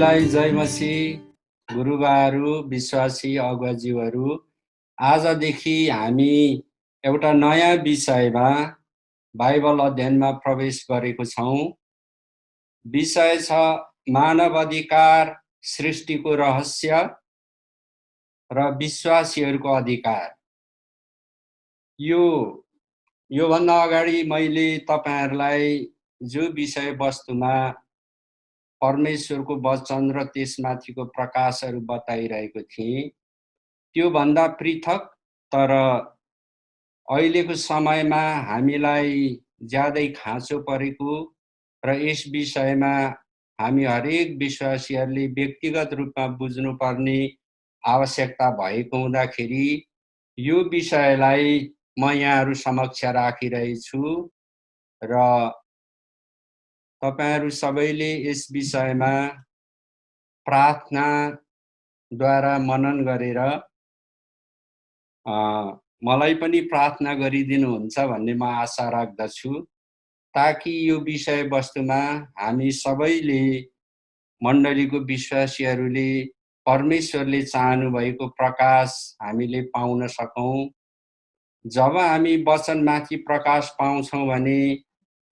सबैलाई जय मसीह। गुरुबाहरू, विश्वासी अगुवाज्यूहरू, आजदेखि हामी एउटा नयाँ विषयमा बाइबल अध्ययनमा प्रवेश गरेको छौँ। विषय छ मानव अधिकार, सृष्टिको रहस्य र विश्वासीहरूको अधिकार। योभन्दा अगाडि मैले तपाईहरुलाई जो विषय वस्तुमा परमेश्वरको वचन र त्यसमाथिको प्रकाशहरू बताइरहेको थिएँ, त्यो भन्दा पृथक तर अहिलेको समयमा हामीलाई ज्यादै खाँचो परेको र यस विषयमा हामी हरेक विश्वासीहरूले व्यक्तिगत रूपमा बुझ्नुपर्ने आवश्यकता भएको हुँदाखेरि यो विषयलाई म यहाँहरू समक्ष राखिरहेछु र तपाईहरु सबैले यस विषयमा प्रार्थनाद्वारा मनन गरेर मलाई पनि प्रार्थना गरिदिनुहुन्छ भन्ने म आशा राख्दछु, ताकि यो विषय वस्तुमा हामी सबैले मण्डलीको विश्वासीहरूले परमेश्वरले चाहनु भएको प्रकाश हामीले पाउन सकौं। जब हामी वचनमाथि प्रकाश पाउँछौं भने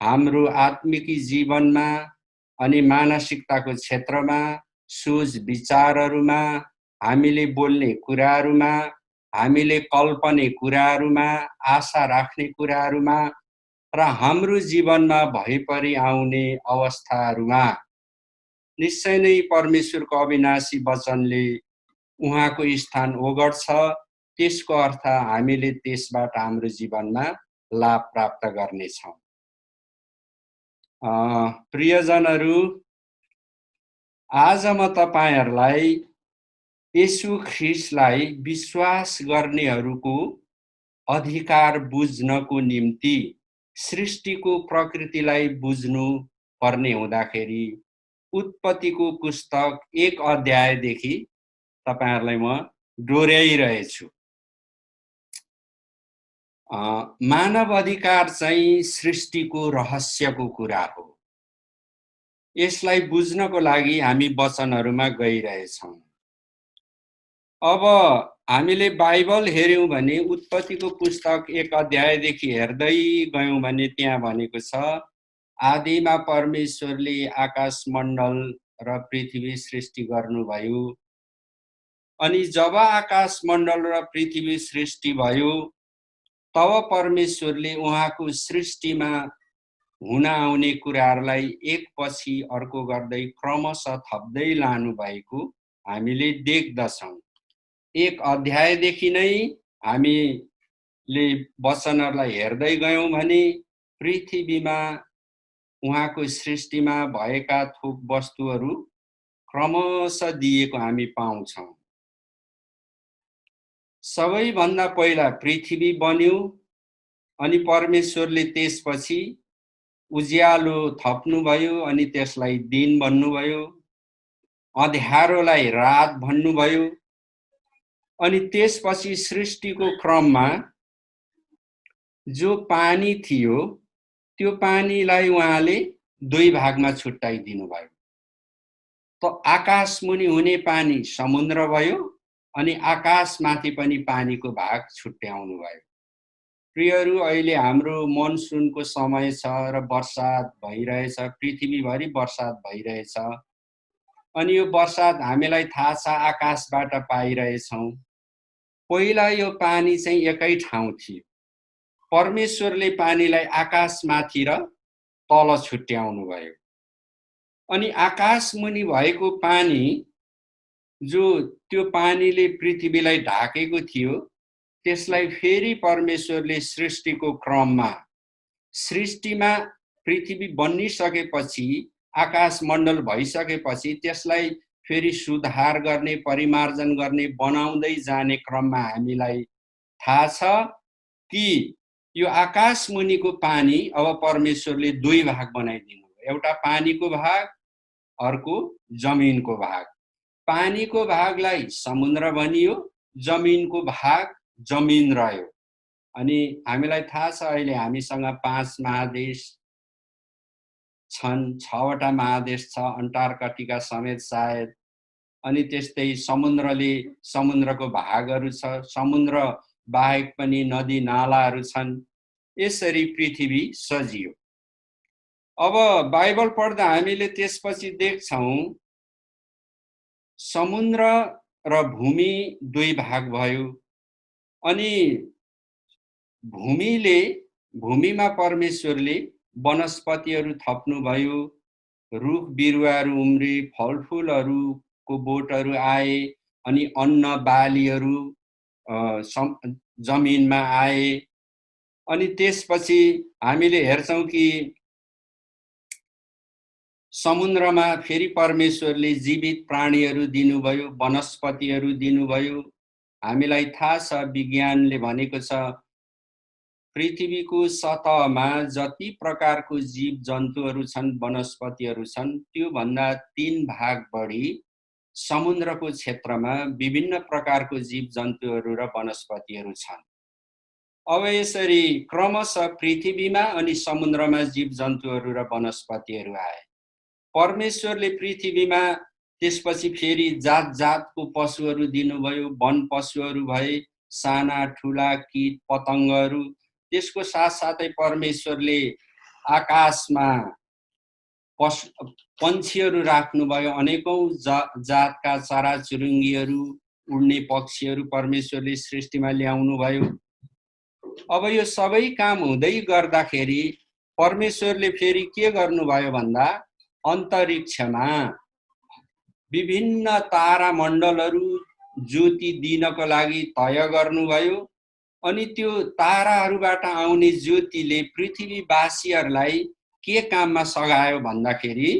हाम्रो आत्मिकी जीवनमा अनि मानसिकताको क्षेत्रमा, सोच विचारहरूमा, हामीले बोल्ने कुराहरूमा, हामीले कल्पने कुराहरूमा, आशा राख्ने कुराहरूमा र हाम्रो जीवनमा भइपरि आउने अवस्थाहरूमा निश्चय नै परमेश्वरको अविनाशी वचनले उहाँको स्थान ओगट्छ। त्यसको अर्थ हामीले त्यसबाट हाम्रो जीवनमा लाभ प्राप्त गर्नेछौँ। प्रियजनहरू, आज म तपाईहरुलाई येशू ख्रीष्टलाई विश्वास गर्नेहरूको अधिकार बुझ्नको निम्ति सृष्टिको प्रकृतिलाई बुझ्नु पर्ने हुँदाखेरि उत्पत्तिको पुस्तक 1 अध्यायदेखि तपाईहरुलाई म डोर्याइरहेछु। मानव अधिकार चाहिँ सृष्टिको रहस्यको कुरा हो। यसलाई बुझ्नको लागि हामी वचनहरूमा गइरहेछौँ। अब हामीले बाइबल हेर्यौं भने उत्पत्तिको पुस्तक 1 अध्यायदेखि हेर्दै गयौं भने त्यहाँ भनेको छ, आदिमा परमेश्वरले आकाश मण्डल र पृथ्वी सृष्टि गर्नुभयो। अनि जब आकाश मण्डल र पृथ्वी सृष्टि भयो, तब परमेश्वरले उहाँको सृष्टिमा हुन आउने कुराहरूलाई एक पछि अर्को गर्दै क्रमशः थप्दै लानु भएको हामीले देख्दछौं। 1 अध्यायदेखि नै हामीले वचनहरूलाई हेर्दै गयौं भने पृथ्वीमा उहाँको सृष्टिमा भएका थोक वस्तुहरू क्रमशः दिएको हामी पाउँछौं। सबैभन्दा पहिला पृथ्वी बन्यो अनि परमेश्वरले त्यसपछि उज्यालो थप्नुभयो अनि त्यसलाई दिन भन्नुभयो, अँध्यारोलाई रात भन्नुभयो। अनि त्यसपछि सृष्टिको क्रममा जो पानी थियो त्यो पानीलाई उहाँले 2 भागमा छुट्टाइदिनु भयो। त आकाश मुनि हुने पानी समुद्र भयो अनि आकाशमाथि पनि पानीको भाग छुट्याउनु भयो। प्रियहरू, अहिले हाम्रो मनसुनको समय छ र बर्सात भइरहेछ, पृथ्वीभरि बर्सात भइरहेछ। अनि यो बर्सात हामीलाई थाहा छ आकाशबाट पाइरहेछौं। पहिला यो पानी चाहिँ एकै ठाउँ थियो। परमेश्वरले पानीलाई आकाशमाथि र तल छुट्याउनु भयो। अनि आकाश मुनि भएको पानी जो त्यो पानीले पृथ्वीलाई ढाकेको थियो, त्यसलाई फेरि परमेश्वरले सृष्टिको क्रममा सृष्टिमा पृथ्वी बनिसकेपछि, आकाश मण्डल भइसकेपछि त्यसलाई फेरि सुधार गर्ने, परिमार्जन गर्ने, बनाउँदै जाने क्रममा हामीलाई थाहा छ कि यो आकाश मुनिको पानी अब परमेश्वरले 2 भाग बनाइदिनु भयो। एउटा पानीको भाग, अर्को जमिनको भाग। पानीको भागलाई समुद्र भनियो, जमिनको भाग जमिन रह्यो। अनि हामीलाई थाहा छ अहिले हामीसँग 5 महादेश छन्, 6वटा महादेश छ, अन्टार्कटिका समेत सायद, अनि त्यस्तै समुद्रको भागहरू छ, समुद्र बाहेक पनि नदी नालाहरू छन्। यसरी पृथ्वी सजियो। अब बाइबल पढ्दा हामीले त्यसपछि देख्छौं समुद्र र भूमि दुई भाग भयो, अनि भूमिमा परमेश्वरले वनस्पतिहरू थप्नुभयो, रुख बिरुवाहरू उम्रे, फलफुलहरूको बोटहरू आए, अनि अन्न बालीहरू जमिनमा आए। अनि त्यसपछि हामीले हेर्छौं कि समुद्रमा फेरि परमेश्वरले जीवित प्राणीहरू दिनुभयो, वनस्पतिहरू दिनुभयो। हामीलाई थाहा छ, विज्ञानले भनेको छ पृथ्वीको सतहमा जति प्रकारको जीव जन्तुहरू छन्, वनस्पतिहरू छन्, त्यो भन्दा 3 भाग बढी समुद्रको क्षेत्रमा विभिन्न प्रकारको जीव जन्तुहरू र वनस्पतिहरू छन्। अब यसरी क्रमशः पृथ्वीमा अनि समुद्रमा जीव जन्तुहरू र वनस्पतिहरू आए। परमेश्वरले पृथ्वीमा त्यसपछि फेरि जात जातको पशुहरू दिनुभयो, वन पशुहरू भए, साना ठुला कीट पतङ्गहरू। त्यसको साथसाथै परमेश्वरले आकाशमा पन्छीहरू राख्नुभयो, अनेकौं जातका चराचुरुङ्गीहरू, उड्ने पक्षीहरू परमेश्वरले सृष्टिमा ल्याउनुभयो। अब यो सबै काम हुँदै गर्दाखेरि परमेश्वरले फेरि के गर्नुभयो भन्दा अन्तरिक्षमा विभिन्न तारामण्डलहरू ज्योति दिनको लागि तय गर्नुभयो, अनि त्यो ताराहरूबाट आउने ज्योतिले पृथ्वीवासीहरूलाई के काममा सघायो भन्दाखेरि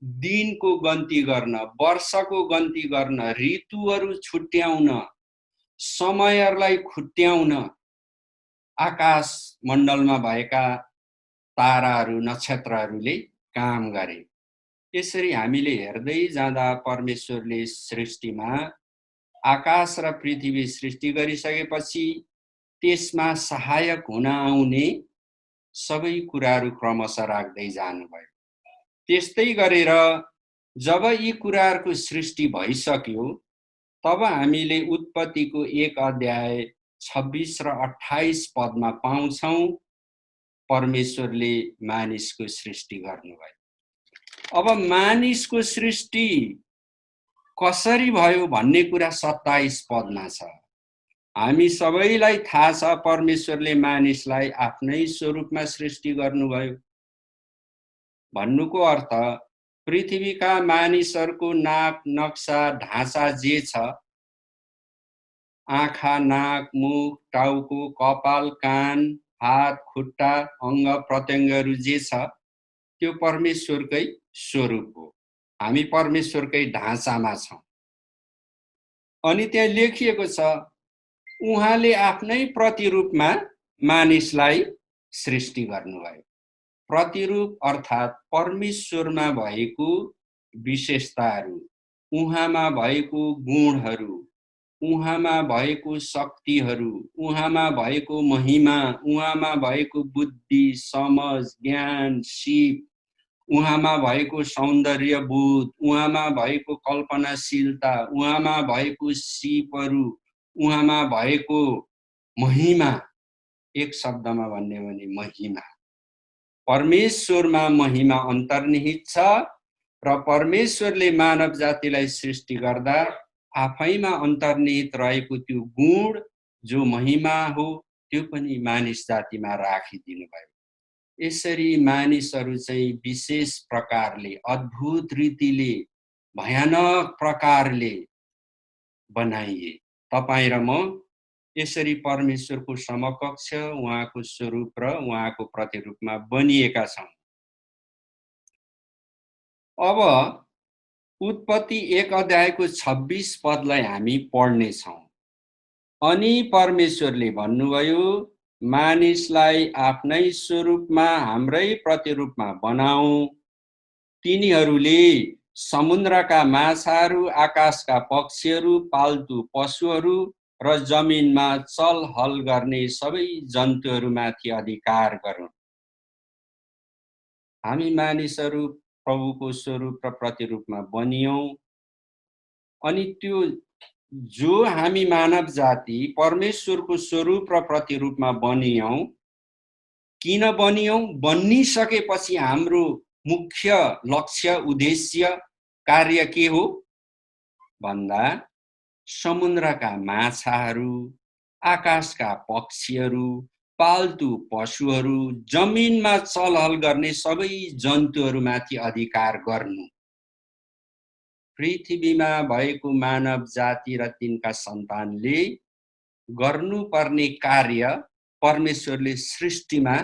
दिनको गन्ती गर्न, वर्षको गन्ती गर्न, ऋतुहरू छुट्याउन, समयहरूलाई खुट्याउन आकाश मण्डलमा भएका ताराहरू नक्षत्रहरूले काम गरे। यसरी हामीले हेर्दै जाँदा परमेश्वरले सृष्टिमा आकाश र पृथ्वी सृष्टि गरिसकेपछि त्यसमा सहायक हुन आउने सबै कुराहरू क्रमशः राख्दै जानुभयो। त्यस्तै गरेर जब यी कुराहरूको सृष्टि भइसक्यो, तब हामीले उत्पत्तिको 1 अध्याय 26 र 28 पदमा पाउँछौं परमेश्वरले मानिसको सृष्टि गर्नुभयो। अब मानिसको सृष्टि कसरी भयो भन्ने कुरा 27 पदमा छ। हामी सबैलाई थाहा छ परमेश्वरले मानिसलाई आफ्नै स्वरूपमा सृष्टि गर्नुभयो। भन्नुको अर्थ पृथ्वीका मानिसहरूको नाक, नक्सा, ढाँचा जे छ, आँखा, नाक, मुख, टाउको, कपाल, कान, हात, खुट्टा, अङ्ग प्रत्यङ्गहरू जे छ, त्यो परमेश्वरकै स्वरूप हो। हामी परमेश्वरकै ढाँचामा छौं। अनि त्यहाँ लेखिएको छ उहाँले आफ्नै प्रतिरूपमा मानिसलाई सृष्टि गर्नुभयो। प्रतिरूप अर्थात् परमेश्वरमा भएको विशेषताहरू, उहाँमा भएको गुणहरू, उहाँमा भएको शक्तिहरू, उहाँमा भएको महिमा, उहाँमा भएको बुद्धि, समझ, ज्ञान, सिप, उहाँमा भएको सौन्दर्य बोध, उहाँमा भएको कल्पनाशीलता, उहाँमा भएको सिपहरू, उहाँमा भएको महिमा, एक शब्दमा भन्ने भने महिमा। परमेश्वरमा महिमा अन्तर्निहित छ र परमेश्वरले मानव जातिलाई सृष्टि गर्दा आफैमा अन्तर्निहित रहेको त्यो गुण जो महिमा हो त्यो पनि मानिस जातिमा राखिदिनु भयो। यसरी मानिसहरू चाहिँ विशेष प्रकारले, अद्भुत रीतिले, भयानक प्रकारले बनाइए। तपाईं र म यसरी परमेश्वरको समकक्ष, उहाँको स्वरूप र उहाँको प्रतिरूपमा बनिएका छौं। अब उत्पत्ति 1 अध्यायको 26 पदलाई हामी पढ्ने छौं। अनि परमेश्वरले भन्नुभयो, मानिसलाई आफ्नै स्वरूपमा, हाम्रै प्रतिरूपमा बनाऊ। तिनीहरूले समुद्रका माछाहरू, आकाशका पक्षीहरू, पाल्तु पशुहरू र जमिनमा चलहल गर्ने सबै जन्तुहरूमाथि अधिकार गरून्। हामी मानिसहरू प्रभुको स्वरूप र प्रतिरूपमा बनियौं अनि त्यो जो हामी मानव जाति परमेश्वरको स्वरूप र प्रतिरूपमा बनियौं किन बनियौं बनिसकेपछि हाम्रो मुख्य लक्ष्य उद्देश्य कार्य के हो भन्दा समुद्रका माछाहरू आकाशका पक्षीहरू पाल्तु पशुहरू जमिनमा चलहल गर्ने सबै जन्तुहरूमाथि अधिकार गर्नु पृथ्वीमा भएको मानव जाति र तिनका सन्तानले गर्नुपर्ने कार्य परमेश्वरले सृष्टिमा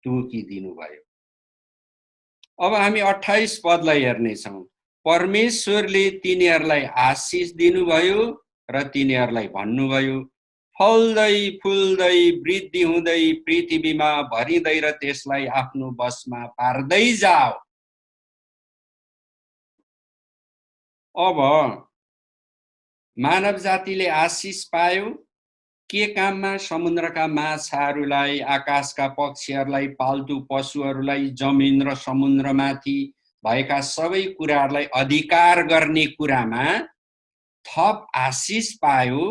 तोकिदिनु भयो। अब हामी 28 पदलाई हेर्नेछौँ। परमेश्वरले तिनीहरूलाई आशिष दिनुभयो र तिनीहरूलाई भन्नुभयो फल्दै फुल्दै वृद्धि हुँदै पृथ्वीमा भरिँदै र त्यसलाई आफ्नो बसमा पार्दै जाओ। अब मानव जातिले आशिष पायो के काममा समुद्रका माछाहरूलाई आकाशका पक्षीहरूलाई पाल्तु पशुहरूलाई जमिन र समुद्रमाथि भएका सबै कुराहरूलाई अधिकार गर्ने कुरामा थप आशिष पायो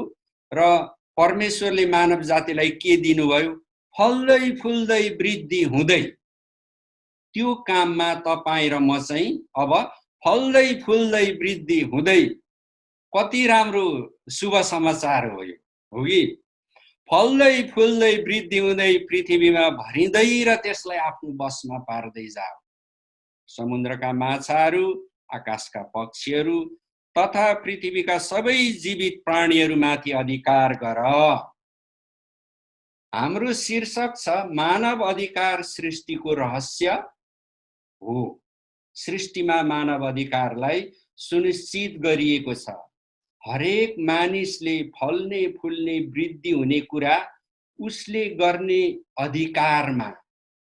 र परमेश्वरले मानव जातिलाई के दिनुभयो फल्दै फुल्दै वृद्धि हुँदै त्यो काममा तपाई र म चाहिँ अब फल्दै फुल्दै वृद्धि हुँदै कति राम्रो शुभ समाचार हो यो हो कि फल्दै फुल्दै वृद्धि हुँदै पृथ्वीमा भरिँदै र त्यसलाई आफ्नो बसमा पार्दै जाओ। समुद्रका माछाहरू आकाशका पक्षीहरू तथा पृथ्वीका सबै जीवित प्राणीहरूमाथि अधिकार गर। हाम्रो शीर्षक छ मानव अधिकार सृष्टिको रहस्य हो। सृष्टिमा मानव अधिकारलाई सुनिश्चित गरिएको छ। हरेक मानिसले फल्ने फुल्ने वृद्धि हुने कुरा उसले गर्ने अधिकारमा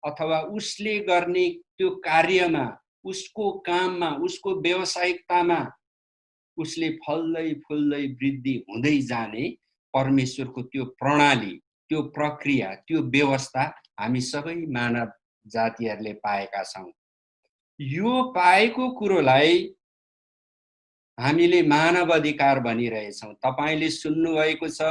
अथवा उसले गर्ने त्यो कार्यमा उसको काममा उसको व्यावसायिकतामा उसले फल्दै फुल्दै वृद्धि हुँदै जाने परमेश्वरको त्यो प्रणाली त्यो प्रक्रिया त्यो व्यवस्था हामी सबै मानव जातिहरूले पाएका छौं। यो पाएको कुरोलाई हामीले मानव अधिकार भनिरहेछौं। तपाईले सुन्नु भएको छ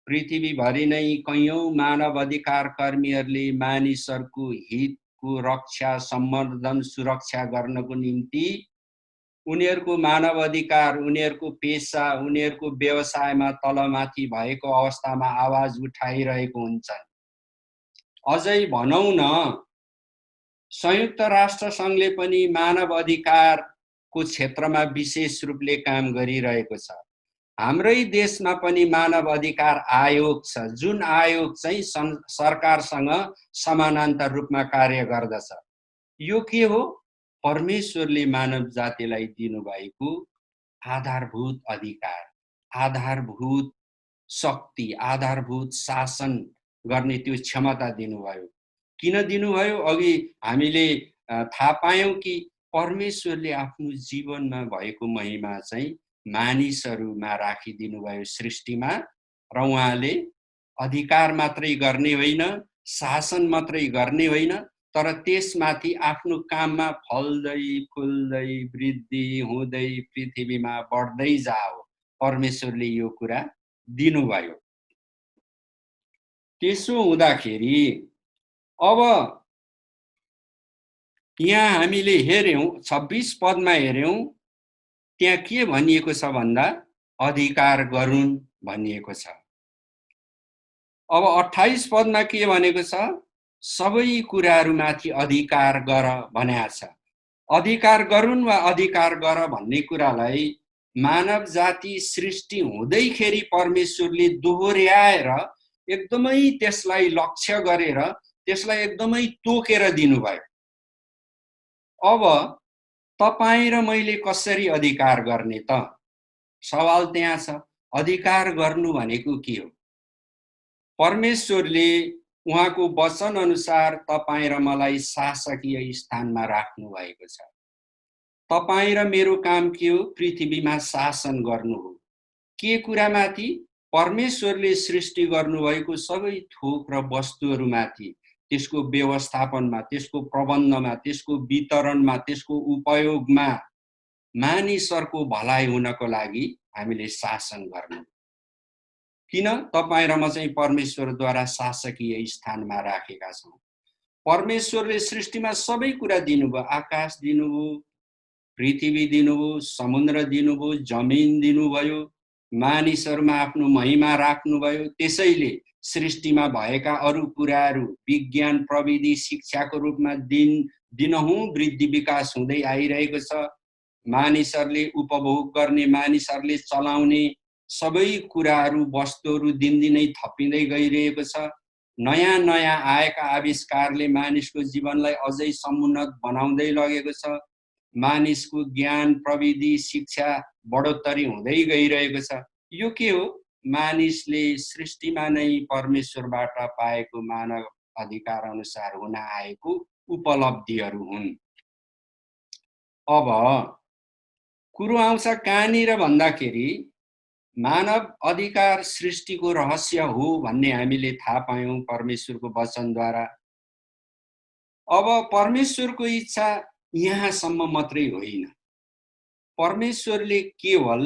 पृथ्वीभरि नै कैयौं मानव अधिकार कर्मीहरूले मानिसहरूको हितको रक्षा सम्वर्धन सुरक्षा गर्नको निम्ति उनीहरूको मानव अधिकार उनीहरूको पेशा उनीहरूको व्यवसायमा तलमाथि भएको अवस्थामा आवाज उठाइरहेको हुन्छन्। अझै भनौं न संयुक्त राष्ट्र संघले पनि मानव अधिकारको क्षेत्रमा विशेष रूपले काम गरिरहेको छ। हाम्रै देशमा पनि मानव अधिकार आयोग छ जुन आयोग चाहिँ सरकारसँग समानान्तर रूपमा कार्य गर्दछ। यो के हो परमेश्वरले मानव जातिलाई दिनुभएको आधारभूत अधिकार आधारभूत शक्ति आधारभूत शासन गर्ने त्यो क्षमता दिनुभयो। किन दिनुभयो अघि हामीले थाहा पायौं कि परमेश्वरले आफ्नो जीवनमा भएको महिमा चाहिँ मानिसहरूमा राखिदिनु भयो सृष्टिमा र उहाँले अधिकार मात्रै गर्ने होइन शासन मात्रै गर्ने होइन तर त्यसमाथि आफ्नो काममा फल्दै फुल्दै वृद्धि हुँदै पृथ्वीमा बढ्दै जाओ परमेश्वरले यो कुरा दिनुभयो। त्यसो हुँदाखेरि अब यहाँ हामीले हेर्यौं 26 पदमा हेर्यौं त्यहाँ के भनिएको छ भन्दा अधिकार गरून् भनिएको छ। अब 28 पदमा के भनेको छ सबै कुराहरूमाथि अधिकार गर भनेको छ। अधिकार गरून् वा अधिकार गर भन्ने कुरालाई मानव जाति सृष्टि हुँदैखेरि परमेश्वरले दोहोर्याएर एकदमै त्यसलाई लक्ष्य गरेर त्यसलाई एकदमै तोकेर दिनुभयो। अब तपाई र मैले कसरी अधिकार गर्ने त सवाल त्यहाँ छ। अधिकार गर्नु भनेको के हो? परमेश्वरले उहाँको वचन अनुसार तपाई र मलाई शासकीय स्थानमा राख्नु भएको छ। तपाई र मेरो काम के हो? पृथ्वीमा शासन गर्नु हो। के कुरामाथि? परमेश्वरले सृष्टि गर्नुभएको सबै थोक र वस्तुहरूमाथि त्यसको व्यवस्थापनमा, त्यसको प्रबन्धमा, त्यसको वितरणमा, त्यसको उपयोगमा मानिसहरूको भलाइ हुनको लागि हामीले शासन गर्नु। किन तपाईँ र म चाहिँ परमेश्वरद्वारा शासकीय स्थानमा राखेका छौँ। परमेश्वरले सृष्टिमा सबै कुरा दिनुभयो, आकाश दिनुभयो, पृथ्वी दिनुभयो, समुद्र दिनुभयो, जमिन दिनुभयो, मानिसहरूमा आफ्नो महिमा राख्नुभयो। त्यसैले सृष्टिमा भएका अरू कुराहरू विज्ञान प्रविधि शिक्षाको रूपमा दिनहुँ वृद्धि विकास हुँदै आइरहेको छ। मानिसहरूले उपभोग गर्ने, मानिसहरूले चलाउने सबै कुराहरू वस्तुहरू दिनदिनै थपिँदै गइरहेको छ। नयाँ नयाँ आएका आविष्कारले मानिसको जीवनलाई अझै समुन्नत बनाउँदै लगेको छ। मानिसको ज्ञान प्रविधि शिक्षा बढोत्तरी हुँदै गइरहेको छ। यो के हो? मानिसले सृष्टिमा नै परमेश्वरबाट पाएको मानव अधिकार अनुसार हुन आएको उपलब्धिहरू हुन्। अब कुरो आउँछ कहाँनिर भन्दाखेरि मानव अधिकार सृष्टिको रहस्य हो भन्ने हामीले थाहा पायौं परमेश्वरको वचनद्वारा। अब परमेश्वरको इच्छा यहाँसम्म मात्रै होइन। परमेश्वरले केवल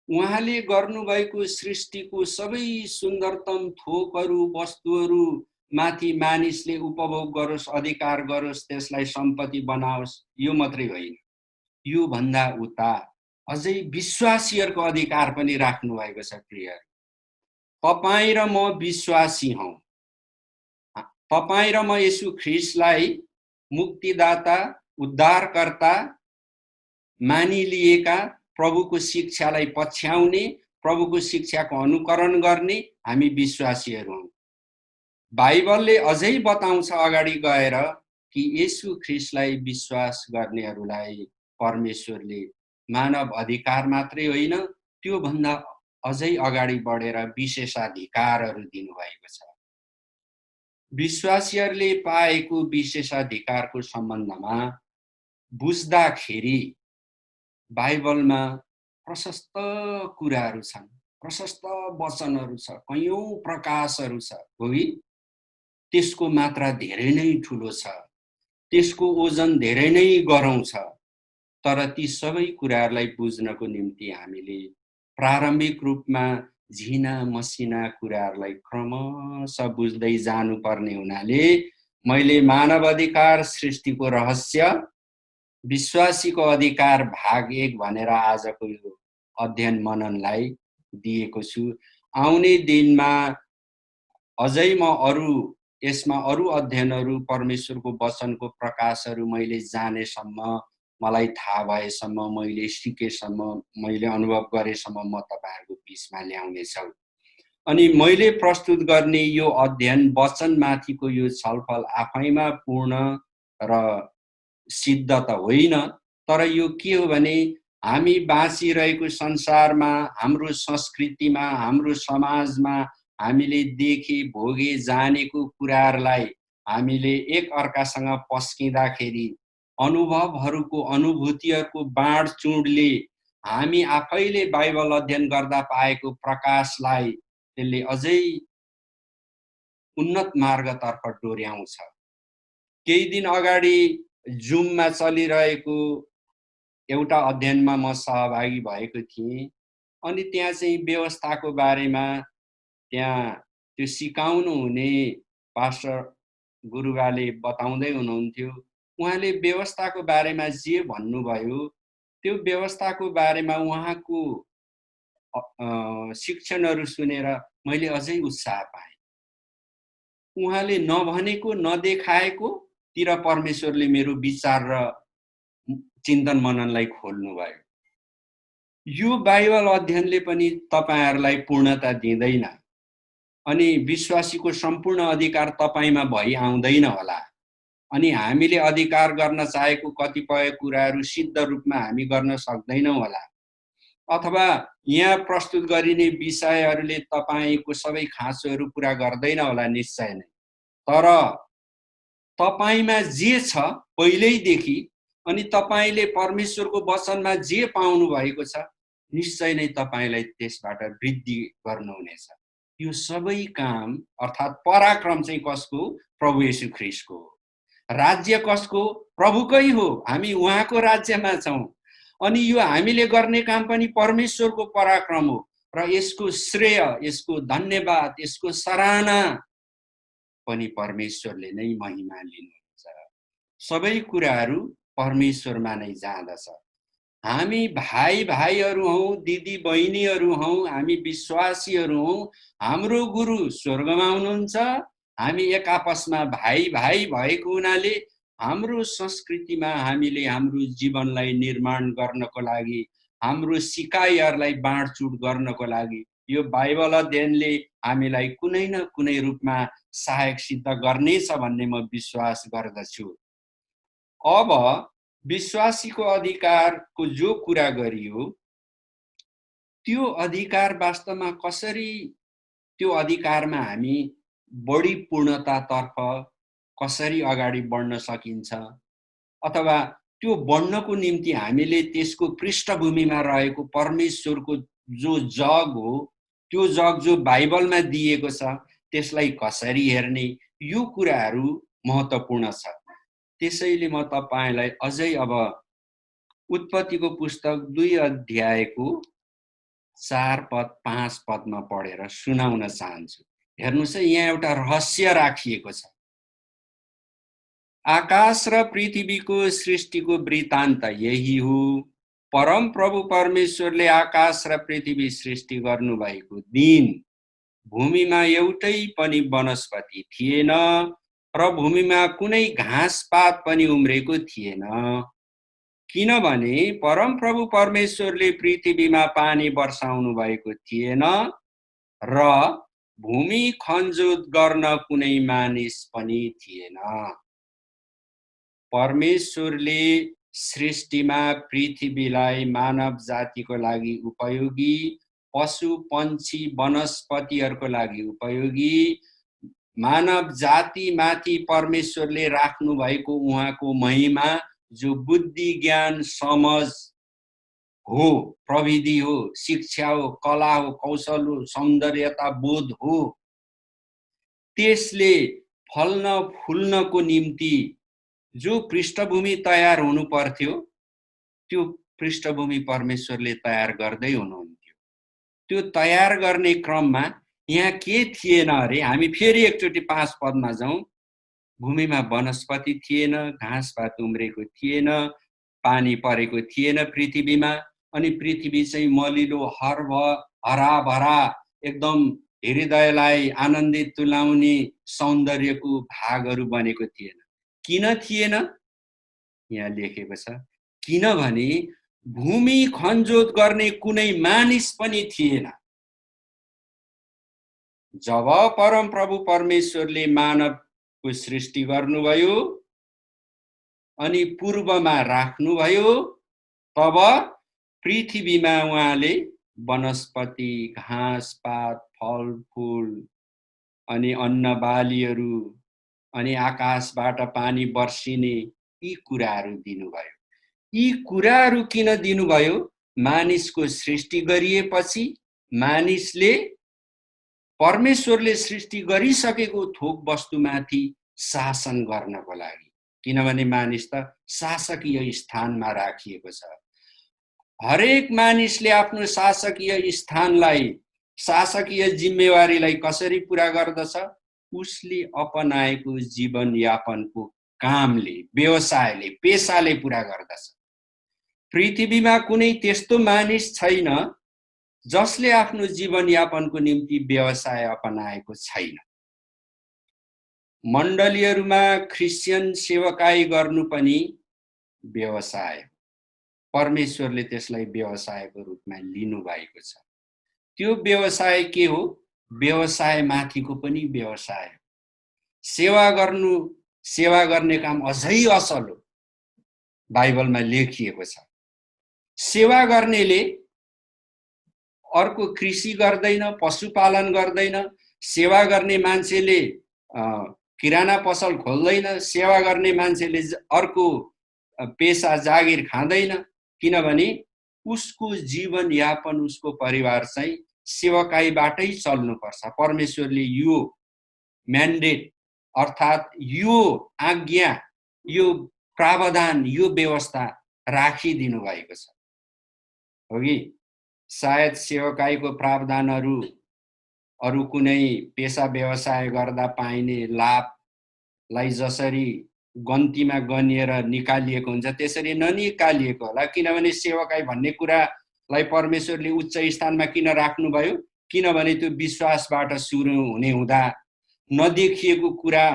उहाँले गर्नुभएको सृष्टिको सबै सुन्दरतम थोकहरू वस्तुहरू माथि मानिसले उपभोग गरोस्, अधिकार गरोस्, त्यसलाई सम्पत्ति बनाओस्, यो मात्रै होइन। यो भन्दा उता अझै विश्वासीहरूको अधिकार पनि राख्नु भएको छ। प्रिय तपाईँ र म विश्वासी हौं। तपाईँ र म येशू ख्रीष्टलाई मुक्तिदाता उद्धारकर्ता मानिलिएका, प्रभुको शिक्षालाई पछ्याउने, प्रभुको शिक्षाको अनुकरण गर्ने हामी विश्वासीहरू हौं। बाइबलले अझै बताउँछ अगाडि गएर कि येशू ख्रीष्टलाई विश्वास गर्नेहरूलाई परमेश्वरले मानव अधिकार मात्रै होइन, त्यो भन्दा अझै अगाडि बढेर विशेषाधिकारहरू दिनुभएको छ। विश्वासीहरूले पाएको विशेषाधिकारको सम्बन्धमा बुझ्दाखेरि बाइबलमा प्रशस्त कुराहरू छन्, प्रशस्त वचनहरू छ, कयौं प्रकाशहरू छ। होगी त्यसको मात्रा धेरै नै ठुलो छ, त्यसको ओजन धेरै नै गह्रौं छ। तर ती सबै कुराहरूलाई बुझ्नको निम्ति हामीले प्रारम्भिक रूपमा झिना मसिना कुराहरूलाई क्रमशः बुझ्दै जानुपर्ने हुनाले मैले मानव अधिकार सृष्टिको रहस्य विश्वासीको अधिकार भाग 1 भनेर आजको यो अध्ययन मननलाई दिएको छु। आउने दिनमा अझै म यसमा अरू अध्ययनहरू परमेश्वरको वचनको प्रकाशहरू मैले जानेसम्म, मलाई थाहा भएसम्म, मैले सिकेसम्म, मैले अनुभव गरेसम्म म तपाईहरुको बीचमा ल्याउने छु। अनि मैले प्रस्तुत गर्ने यो अध्ययन वचनमाथिको यो छलफल आफैमा पूर्ण र सिद्ध त होइन, तर यो के हो भने हामी बाँचिरहेको संसारमा, हाम्रो संस्कृतिमा, हाम्रो समाजमा हामीले देखे भोगे जानेको कुराहरूलाई हामीले एक अर्कासँग पस्किँदाखेरि अनुभवहरूको अनुभूतिहरूको बाँडचुँडले हामी आफैले बाइबल अध्ययन गर्दा पाएको प्रकाशलाई त्यसले अझै उन्नत मार्गतर्फ डोर्याउँछ। केही दिन अगाडि जुममा चलिरहेको एउटा अध्ययनमा म सहभागी भएको थिएँ। अनि त्यहाँ चाहिँ व्यवस्थाको बारेमा त्यहाँ त्यो सिकाउनु हुने पास्टर गुरुबाले बताउँदै हुनुहुन्थ्यो। उहाँले व्यवस्थाको बारेमा जे भन्नुभयो त्यो व्यवस्थाको बारेमा उहाँको शिक्षणहरू सुनेर मैले अझै उत्साह पाएँ। उहाँले नभनेको नदेखाएको तिर परमेश्वरले मेरो विचार र चिन्तन मननलाई खोल्नु भयो। यो बाइबल अध्ययनले पनि तपाईहरुलाई पूर्णता दिँदैन अनि विश्वासीको सम्पूर्ण अधिकार तपाईमा भई आउँदैन होला। अनि हामीले अधिकार गर्न चाहेको कतिपय कुराहरू सिद्ध रूपमा हामी गर्न सक्दैनौं होला, अथवा यहाँ प्रस्तुत गरिने विषयहरूले तपाईको सबै खाँचोहरू पूरा गर्दैन होला निश्चय नै। तर तपाईमा जे छ पहिल्यैदेखि अनि तपाईले परमेश्वरको वचनमा जे पाउनु भएको छ निश्चय नै तपाईलाई त्यसबाट वृद्धि गर्नुहुनेछ। यो सबै काम अर्थात् पराक्रम चाहिँ कसको? प्रभु येशू ख्रीष्टको हो। राज्य कसको? प्रभुकै हो। हामी उहाँको राज्यमा छौँ। अनि यो हामीले गर्ने काम पनि परमेश्वरको पराक्रम हो र यसको श्रेय, यसको धन्यवाद, यसको सराहना पनि परमेश्वरले नै महिमा लिनुहुन्छ। सबै कुराहरू परमेश्वरमा नै जाँदछ। हामी भाइ भाइहरू हौँ, दिदी बहिनीहरू हौँ, हामी विश्वासीहरू हौँ। हाम्रो गुरु स्वर्गमा हुनुहुन्छ। हामी एक आपसमा भाइ भाइ भएको हुनाले हाम्रो संस्कृतिमा हामीले हाम्रो जीवनलाई निर्माण गर्नको लागि, हाम्रो सिकाइहरूलाई बाँडचुँड गर्नको लागि यो बाइबल अध्ययनले हामीलाई कुनै न कुनै रूपमा सहायक सिद्ध गर्नेछ भन्ने म विश्वास गर्दछु। अब विश्वासीको अधिकारको जो कुरा गरियो, त्यो अधिकार वास्तवमा कसरी, त्यो अधिकारमा हामी बढी पूर्णतातर्फ कसरी अगाडि बढ्न सकिन्छ, अथवा त्यो बढ्नको निम्ति हामीले त्यसको पृष्ठभूमिमा रहेको परमेश्वरको जो जग हो, त्यो जग जो बाइबलमा दिएको छ, त्यसलाई कसरी हेर्ने, यो कुराहरू महत्त्वपूर्ण छ। त्यसैले म तपाईलाई अझै अब उत्पत्तिको पुस्तक 2 अध्यायको 4 पद 5 पदमा पढेर सुनाउन चाहन्छु। हेर्नुस् है, यहाँ एउटा रहस्य राखिएको छ। आकाश र पृथ्वीको सृष्टिको वृत्तान्त यही हो। परम प्रभु परमेश्वरले आकाश र पृथ्वी सृष्टि गर्नुभएको दिन भूमिमा एउटै पनि वनस्पति थिएन र भूमिमा कुनै घाँसपात पनि उम्रेको थिएन, किनभने परम प्रभु परमेश्वरले पृथ्वीमा पानी बर्साउनु भएको थिएन र भूमि खनजोत गर्न कुनै मानिस पनि थिएन। परमेश्वरले सृष्टिमा पृथ्वीलाई मानव जातिको लागि उपयोगी, पशु पन्छी वनस्पतिहरूको लागि उपयोगी, मानव जाति माथि परमेश्वरले राख्नु भएको उहाँको महिमा जो बुद्धि ज्ञान समझ हो, प्रविधि हो, शिक्षा हो, कला हो, कौशल हो, सौन्दर्यता बोध हो, त्यसले फल्न फुल्नको निम्ति जो पृष्ठभूमि तयार हुनु पर्थ्यो, त्यो पृष्ठभूमि परमेश्वरले तयार गर्दै हुनुहुन्थ्यो। त्यो तयार गर्ने क्रममा यहाँ के थिएन अरे? हामी फेरि एकचोटि 5 पदमा जाउँ। भूमिमा वनस्पति थिएन, घाँसपात उम्रेको थिएन, पानी परेको थिएन पृथ्वीमा, अनि पृथ्वी चाहिँ मलिलो हराभरा एकदम हृदयलाई आनन्दित तुल्याउने सौन्दर्यको भागहरू बनेको थिएन। किन थिएन? यहाँ लेखेको छ, किनभने भूमि खनजोत गर्ने कुनै मानिस पनि थिएन। जब परम प्रभु परमेश्वरले मानवको सृष्टि गर्नुभयो अनि पूर्वमा राख्नुभयो, तब पृथ्वीमा उहाँले वनस्पति, घाँसपात, फलफूल अनि अन्न बालीहरू अनि आकाशबाट पानी बर्सिने यी कुराहरू दिनुभयो। यी कुराहरू किन दिनुभयो? मानिसको सृष्टि गरिएपछि मानिसले परमेश्वरले सृष्टि गरिसकेको थोक वस्तुमाथि शासन गर्नको लागि, किनभने मानिस त शासकीय स्थानमा राखिएको छ। हरेक मानिसले आफ्नो शासकीय स्थानलाई, शासकीय जिम्मेवारीलाई कसरी पूरा गर्दछ? उसले अपनाएको जीवनयापनको कामले, व्यवसायले, पेसाले पूरा गर्दछ। पृथ्वीमा कुनै त्यस्तो मानिस छैन जसले आफ्नो जीवनयापनको निम्ति व्यवसाय अपनाएको छैन। मण्डलीहरूमा क्रिस्चियन सेवकाई गर्नु पनि व्यवसाय, परमेश्वरले त्यसलाई व्यवसायको रूपमा लिनु भएको छ। त्यो व्यवसाय के हो? व्यवसाय माथिको पनि व्यवसाय। सेवा गर्ने काम अझै असल हो, बाइबलमा लेखिएको छ। सेवा गर्नेले अर्को कृषि गर्दैन, पशुपालन गर्दैन, सेवा गर्ने मान्छेले किराना पसल खोल्दैन, सेवा गर्ने मान्छेले अर्को पेसा जागिर खाँदैन, किनभने उसको जीवनयापन, उसको परिवार चाहिँ सेवकाईबाटै चल्नुपर्छ। परमेश्वरले यो म्यान्डेट अर्थात् यो आज्ञा, यो प्रावधान, यो व्यवस्था राखिदिनु भएको छ, हो कि? सायद सेवकाईको प्रावधानहरू अरू कुनै पेसा व्यवसाय गर्दा पाइने लाभलाई जसरी गन्तीमा गनिएर निकालिएको हुन्छ त्यसरी ननिकालिएको होला। किनभने सेवकाई भन्ने कुरालाई परमेश्वरले उच्च स्थानमा किन राख्नुभयो? किनभने त्यो विश्वासबाट सुरु हुने हुँदा नदेखिएको कुरा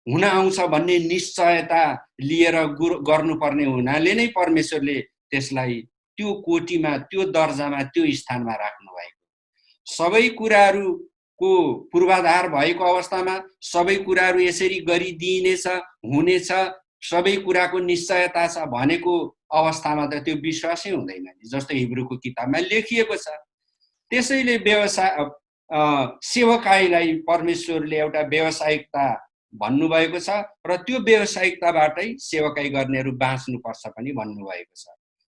हुन आउँछ भन्ने निश्चयता लिएर गर्नुपर्ने हुनाले नै परमेश्वरले त्यसलाई त्यो कोटीमा, त्यो दर्जामा, त्यो स्थानमा राख्नु भएको। सबै कुराहरूको पूर्वाधार भएको अवस्थामा सबै कुराहरू यसरी गरिदिइनेछ, हुनेछ, सबै कुराको निश्चयता छ भनेको अवस्थामा त त्यो विश्वासै हुँदैन, जस्तो हिब्रूको किताबमा लेखिएको छ। त्यसैले सेवकाईलाई परमेश्वरले एउटा व्यावसायिकता भन्नुभएको छ र त्यो व्यावसायिकताबाटै सेवकाई गर्नेहरू बाँच्नुपर्छ पनि भन्नुभएको छ।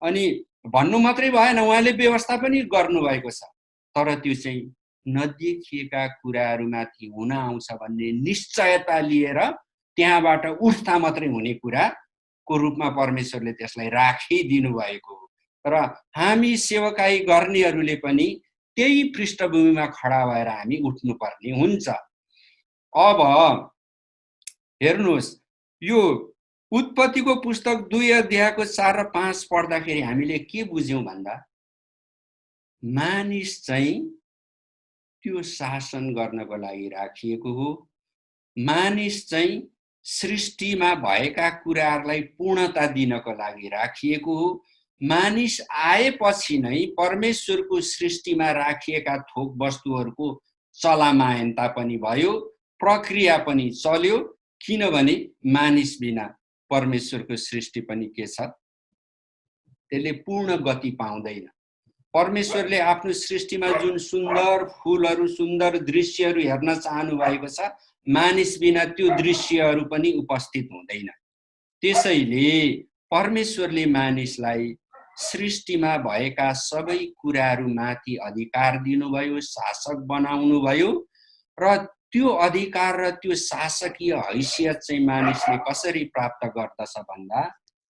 अनि भन्नु मात्रै भएन, उहाँले व्यवस्था पनि गर्नुभएको छ, तर त्यो चाहिँ नदेखिएका कुराहरूमाथि हुन आउँछ भन्ने निश्चयता लिएर त्यहाँबाट उठ्दा मात्रै हुने कुराको रूपमा परमेश्वरले त्यसलाई राखिदिनु भएको हो। र हामी सेवकाई गर्नेहरूले पनि त्यही पृष्ठभूमिमा खडा भएर हामी उठ्नुपर्ने हुन्छ। अब हेर्नुहोस्, यो उत्पत्तिको पुस्तक 2 अध्यायको 4 र 5 पढ्दाखेरि हामीले के बुझ्यौं भन्दा मानिस चाहिँ त्यो शासन गर्नको लागि राखिएको हो। मानिस चाहिँ सृष्टिमा भएका कुराहरूलाई पूर्णता दिनको लागि राखिएको हो। मानिस आएपछि नै परमेश्वरको सृष्टिमा राखिएका थोक वस्तुहरूको चलामायनता पनि भयो, प्रक्रिया पनि चल्यो। किनभने मानिस बिना परमेश्वरको सृष्टि पनि के छ, त्यसले पूर्ण गति पाउँदैन। परमेश्वरले आफ्नो सृष्टिमा जुन सुन्दर फूलहरू, सुन्दर दृश्यहरू हेर्न चाहनु भएको छ, मानिस बिना त्यो दृश्यहरू पनि उपस्थित हुँदैन। त्यसैले परमेश्वरले मानिसलाई सृष्टिमा भएका सबै कुराहरूमाथि अधिकार दिनुभयो, शासक बनाउनुभयो र त्यो अधिकार र त्यो शासकीय हैसियत चाहिँ मानिसले कसरी प्राप्त गर्दछ भन्दा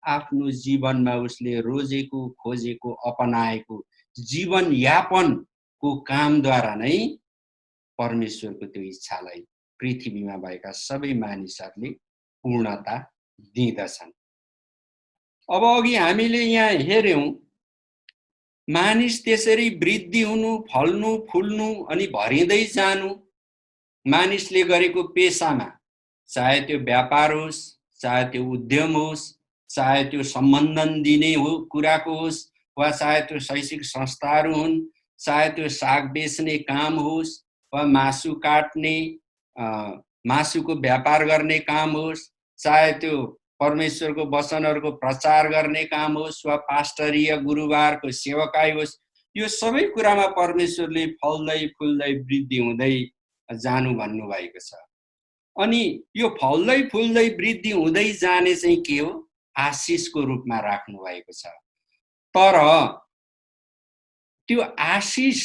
आफ्नो जीवनमा उसले रोजेको, खोजेको, अपनाएको जीवन यापनको कामद्वारा नै परमेश्वरको त्यो इच्छालाई पृथ्वीमा भएका सबै मानिसहरूले पूर्णता दिँदछन्। अब अघि हामीले यहाँ हेर्यौं, मानिस त्यसरी वृद्धि हुनु, फल्नु, फुल्नु अनि भरिँदै जानु, मानिसले गरेको पेसामा, चाहे त्यो व्यापार होस्, चाहे त्यो उद्यम होस्, चाहे त्यो सम्बन्धन दिने हो कुराको होस्, वा चाहे त्यो शैक्षिक संस्थाहरू हुन्, चाहे त्यो साग बेच्ने काम होस्, वा मासु काट्ने, मासुको व्यापार गर्ने काम होस्, चाहे त्यो परमेश्वरको वचनहरूको प्रचार गर्ने काम होस्, वा पास्टरीय गुरुबारको सेवकाई होस्, यो सबै कुरामा परमेश्वरले फल्दै फुल्दै वृद्धि हुँदै जानु भन्नुभएको छ। अनि यो फल्दै फुल्दै वृद्धि हुँदै जाने चाहिँ के हो? आशिषको रूपमा राख्नु भएको छ। तर त्यो आशिष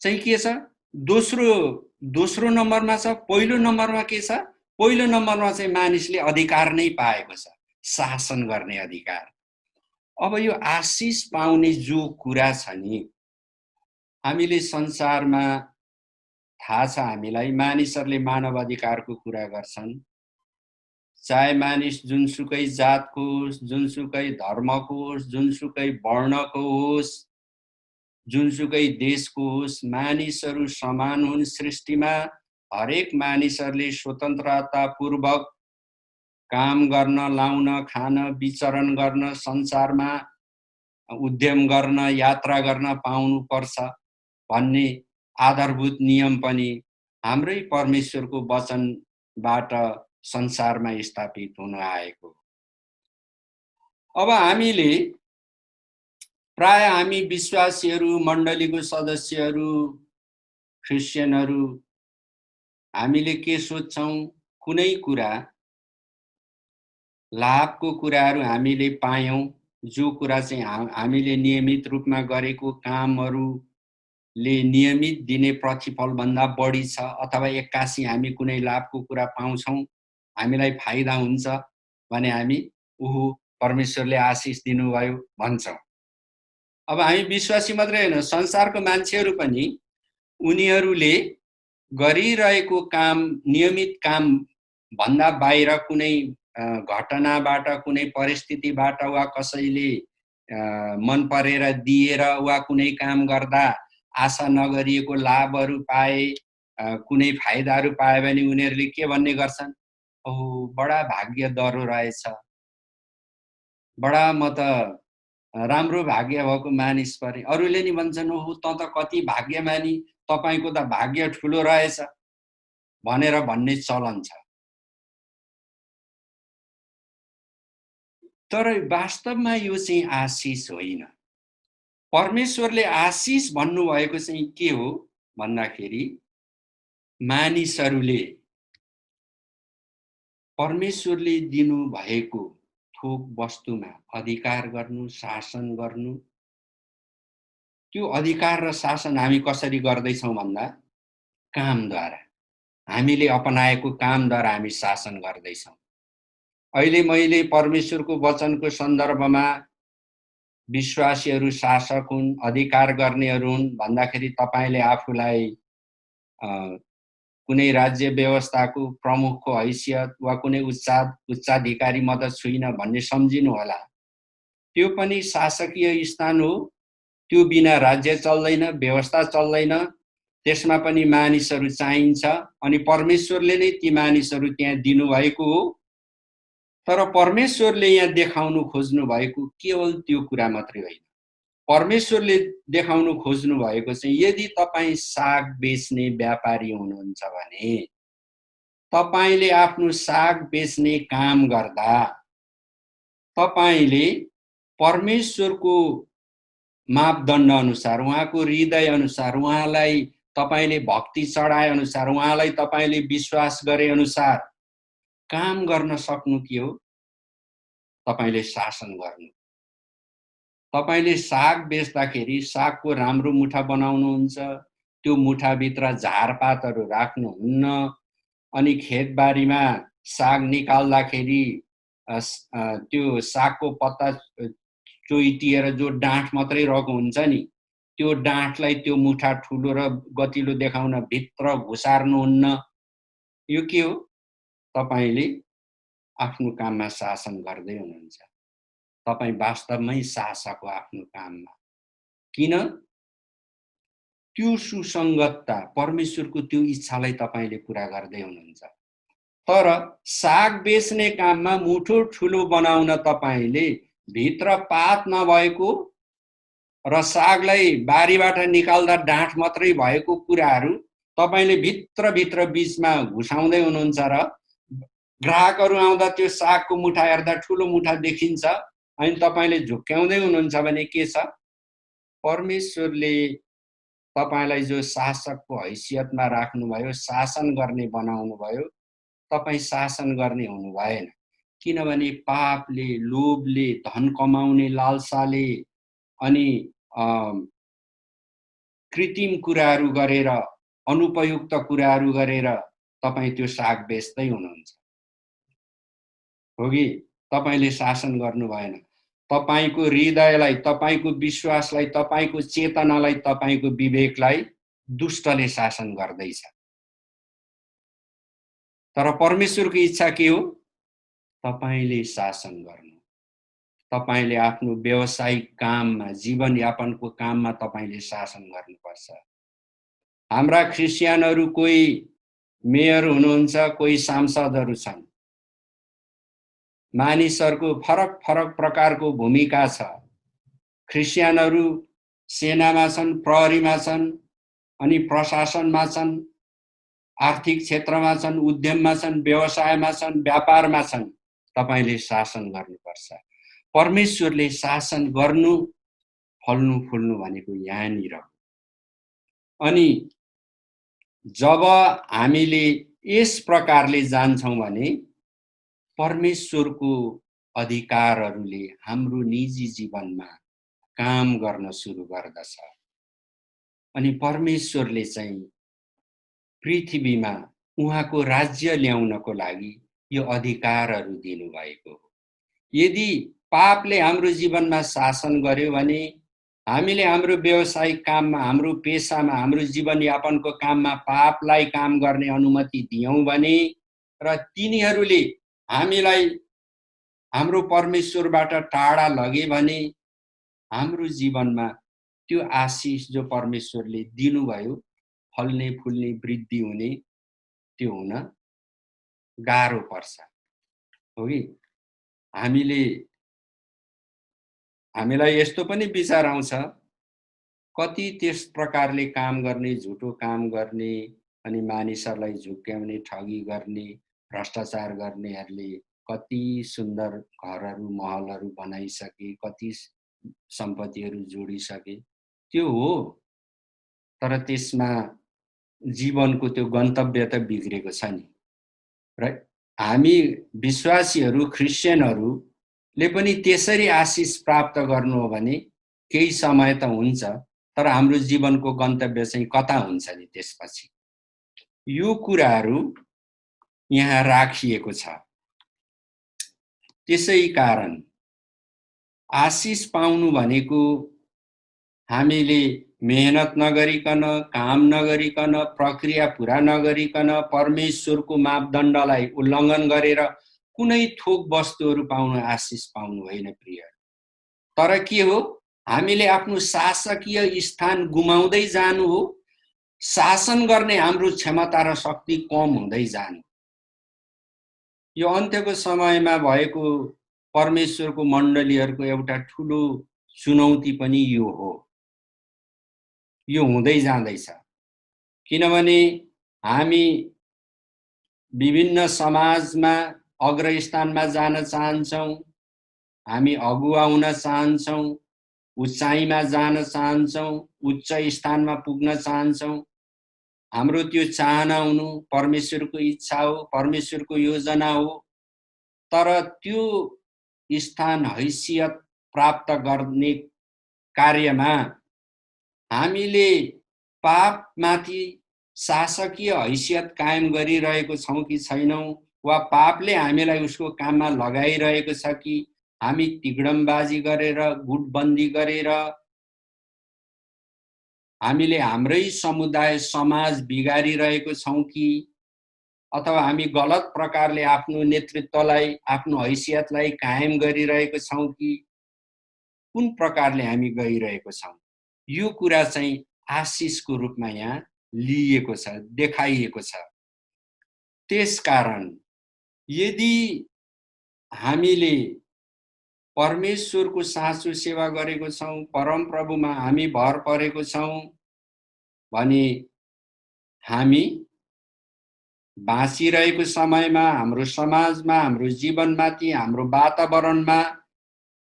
चाहिँ के छ? दोस्रो नम्बरमा छ। पहिलो नम्बरमा के छ? पहिलो नम्बरमा चाहिँ मानिसले अधिकार नै पाएको छ, शासन गर्ने अधिकार। अब यो आशिष पाउने जो कुरा छ नि, हामीले संसारमा थाहा छ, हामीलाई मानिसहरूले मानव अधिकारको कुरा गर्छन्। चाहे मानिस जुनसुकै जातको होस्, जुनसुकै धर्मको होस्, जुनसुकै वर्णको होस्, जुनसुकै देशको होस्, मानिसहरू समान हुन् सृष्टिमा। हरेक मानिसहरूले स्वतन्त्रतापूर्वक काम गर्न, लाउन, खान, विचरण गर्न, संसारमा उद्यम गर्न, यात्रा गर्न पाउनुपर्छ भन्ने आधारभूत नियम पनि हाम्रै परमेश्वरको वचनबाट संसारमा स्थापित हुन आएको। अब हामीले प्राय हामी विश्वासीहरू, मण्डलीको सदस्यहरू, क्रिस्चियनहरू, हामीले के सोच्छौं? कुनै कुरा लाभको कुराहरू हामीले पायौं, जो कुरा चाहिँ हामीले नियमित रूपमा गरेको कामहरूले नियमित दिने प्रतिफल भन्दा बढी छ अथवा एक्कासी हामी कुनै लाभको कुरा पाउँछौँ, हामीलाई फाइदा हुन्छ भने हामी उहु परमेश्वरले आशिष दिनुभयो भन्छौँ। अब हामी विश्वासी मात्रै होइन, संसारको मान्छेहरू पनि उनीहरूले गरिरहेको काम, नियमित काम भन्दा बाहिर कुनै घटनाबाट, कुनै परिस्थितिबाट वा कसैले मन परेर दिएर वा कुनै काम गर्दा आशा नगरिएको लाभहरू पाए, कुनै फाइदाहरू पाए भने उनीहरूले के भन्ने गर्छन्? ओहो, बडा भाग्यदरो रहेछ, बडा म त राम्रो भाग्य भएको मानिस परे। अरूले नि भन्छन्, ओहो त त कति भाग्यमानी, तपाईको त भाग्य ठुलो रहेछ भनेर भन्ने चलन छ। तर वास्तवमा यो चाहिँ आशिष होइन। परमेश्वरले आशिष भन्नुभएको चाहिँ के हो भन्दाखेरि मानिसहरूले परमेश्वरले दिनुभएको थोक वस्तुमा अधिकार गर्नु, शासन गर्नु। त्यो अधिकार र शासन हामी कसरी गर्दैछौँ भन्दा कामद्वारा, हामीले अपनाएको कामद्वारा हामी शासन गर्दैछौँ। अहिले मैले परमेश्वरको वचनको सन्दर्भमा विश्वासीहरू शासक हुन्, अधिकार गर्नेहरू हुन् भन्दाखेरि तपाईले आफूलाई कुनै राज्य व्यवस्थाको प्रमुखको हैसियत वा कुनै उच्चाधिकारी म त छुइनँ भन्ने सम्झिनु होला। त्यो पनि शासकीय स्थान हो, त्यो बिना राज्य चल्दैन, व्यवस्था चल्दैन, त्यसमा पनि मानिसहरू चाहिन्छ अनि परमेश्वरले नै ती मानिसहरू त्यहाँ दिनुभएको हो। तर परमेश्वरले यहाँ देखाउनु खोज्नु भएको केवल त्यो कुरा मात्रै होइन। परमेश्वरले देखाउनु खोज्नु भएको चाहिँ यदि तपाईँ साग बेच्ने व्यापारी हुनुहुन्छ भने तपाईले आफ्नो साग बेच्ने काम गर्दा तपाईले परमेश्वरको मापदण्ड अनुसार, उहाँको हृदय अनुसार, उहाँलाई तपाईले भक्ति चढाए अनुसार, उहाँलाई तपाईले विश्वास गरे अनुसार काम गर्न सक्नु के हो? तपाईले शासन गर्नु। तपाईले साग बेच्दाखेरि सागको राम्रो मुठा बनाउनुहुन्छ, त्यो मुठाभित्र झारपातहरू राख्नुहुन्न, अनि खेतबारीमा साग निकाल्दाखेरि त्यो सागको पत्ता चोइटिएर जो डाँठ मात्रै रहेको हुन्छ नि, त्यो डाँठलाई त्यो मुठा ठुलो र गतिलो देखाउन भित्र घुसार्नुहुन्न। यो के हो? तपाईले आफ्नो काममा शासन गर्दै हुनुहुन्छ। तपाई वास्तवमै शासक हो आफ्नो काममा। किन? त्यो सुसङ्गतता, परमेश्वरको त्यो इच्छालाई तपाईले पुरा गर्दै हुनुहुन्छ। तर साग बेच्ने काममा मुठो ठुलो बनाउन तपाईले भित्र पात नभएको र सागलाई बारीबाट निकाल्दा डाँठ मात्रै भएको कुराहरू तपाईले भित्र बीचमा घुसाउँदै हुनुहुन्छ र ग्राहकहरू आउँदा त्यो सागको मुठा हेर्दा ठुलो मुठा देखिन्छ अनि तपाईले झुक्क्याउँदै हुनुहुन्छ भने के छ? परमेश्वरले तपाईलाई जो शासकको हैसियतमा राख्नुभयो, शासन गर्ने बनाउनु भयो, तपाई शासन गर्ने हुनु भएन। किनभने पापले, लोभले, धन कमाउने लालसाले अनि कृत्रिम कुराहरू गरेर, अनुपयुक्त कुराहरू गरेर तपाई त्यो साग बेच्दै हुनुहुन्छ। हो कि? तपाईले शासन गर्नु भएन। तपाईको हृदयलाई, तपाईको विश्वासलाई, तपाईको चेतनालाई, तपाईको विवेकलाई दुष्टले शासन गर्दैछ। तर परमेश्वरको इच्छा के हो? तपाईले शासन गर्नु। तपाईले आफ्नो व्यावसायिक काममा, जीवनयापनको काममा तपाईले शासन गर्नुपर्छ। हाम्रा ख्रिस्टियनहरू कोही मेयर हुनुहुन्छ, कोही सांसदहरू छन्। मानिसहरूको फरक फरक प्रकारको भूमिका छ। ख्रिस्टियनहरू सेनामा छन्, प्रहरीमा छन्, अनि प्रशासनमा छन्, आर्थिक क्षेत्रमा छन्, उद्यममा छन्, व्यवसायमा छन्, व्यापारमा छन्। तपाईले शासन गर्नुपर्छ। परमेश्वरले शासन गर्नु, फल्नु फुल्नु भनेको यहाँनिर। अनि जब हामीले यस प्रकारले जान्छौँ भने परमेश्वरको अधिकारहरूले हाम्रो निजी जीवनमा काम गर्न सुरु गर्दछ। अनि परमेश्वरले चाहिँ पृथ्वीमा उहाँको राज्य ल्याउनको लागि यो अधिकारहरू दिनुभएको हो। यदि पापले हाम्रो जीवनमा शासन गर्यो भने हामीले हाम्रो व्यावसायिक काममा, हाम्रो पेशामा, हाम्रो जीवनयापनको काममा पापलाई काम गर्ने अनुमति दियौँ भने र तिनीहरूले हामीलाई हाम्रो परमेश्वरबाट टाढा लगे भने हाम्रो जीवनमा त्यो आशिष जो परमेश्वरले दिनुभयो फल्ने फुल्ने वृद्धि हुने त्यो हुन गाह्रो पर्छ हो कि। हामीलाई यस्तो पनि विचार आउँछ, कति त्यस प्रकारले काम गर्ने, झुटो काम गर्ने अनि मानिसहरूलाई झुक्क्याउने, ठगी गर्ने, भ्रष्टाचार गर्नेहरूले कति सुन्दर घरहरू महलहरू बनाइसके, कति सम्पत्तिहरू जोडिसके। त्यो हो, तर त्यसमा जीवनको त्यो गन्तव्य त बिग्रेको छ नि। र हामी विश्वासीहरू, ख्रिस्चियनहरूले पनि त्यसरी आशिष प्राप्त गर्नु हो भने केही समय त हुन्छ, तर हाम्रो जीवनको गन्तव्य चाहिँ कता हुन्छ नि त्यसपछि। यो कुराहरू यहाँ राखिएको छ। त्यसै कारण आशिष पाउनु भनेको हामीले मेहनत नगरिकन, काम नगरिकन, प्रक्रिया पूरा नगरिकन, परमेश्वरको मापदण्डलाई उल्लङ्घन गरेर कुनै थोक वस्तुहरू पाउनु आशिष पाउनु होइन प्रिय। तर के हो, हामीले आफ्नो शासकीय स्थान गुमाउँदै जानु हो, शासन गर्ने हाम्रो क्षमता र शक्ति कम हुँदै जानु। यो अन्त्यको समयमा भएको परमेश्वरको मण्डलीहरूको एउटा ठुलो चुनौती पनि यो हो। यो हुँदै जाँदैछ, किनभने हामी विभिन्न समाजमा अग्रस्थानमा जान चाहन्छौँ, हामी अगुवा हुन चाहन्छौँ, उचाइमा जान चाहन्छौँ, उच्च स्थानमा पुग्न चाहन्छौँ। हाम्रो त्यो चाहना हुनु परमेश्वरको इच्छा हो, परमेश्वरको योजना हो। तर त्यो स्थान हैसियत प्राप्त गर्ने कार्यमा हामीले पापमाथि शासकीय हैसियत कायम गरिरहेको छौँ कि छैनौँ, वा पापले हामीलाई उसको काममा लगाइरहेको छ कि हामी तिग्डमबाजी गरेर, गुटबन्दी गरेर हामीले हाम्रै समुदाय समाज बिगारिरहेको छौँ कि, अथवा हामी गलत प्रकारले आफ्नो नेतृत्वलाई, आफ्नो हैसियतलाई कायम गरिरहेको छौँ कि, कुन प्रकारले हामी गइरहेको छौँ, यो कुरा चाहिँ आशिषको रूपमा यहाँ लिइएको छ, देखाइएको छ। त्यसकारण यदि हामीले परमेश्वरको साँचो सेवा गरेको छौँ, परम प्रभुमा हामी भर परेको छौँ भने हामी बाँचिरहेको समयमा हाम्रो समाजमा, हाम्रो जीवनमाथि, हाम्रो वातावरणमा,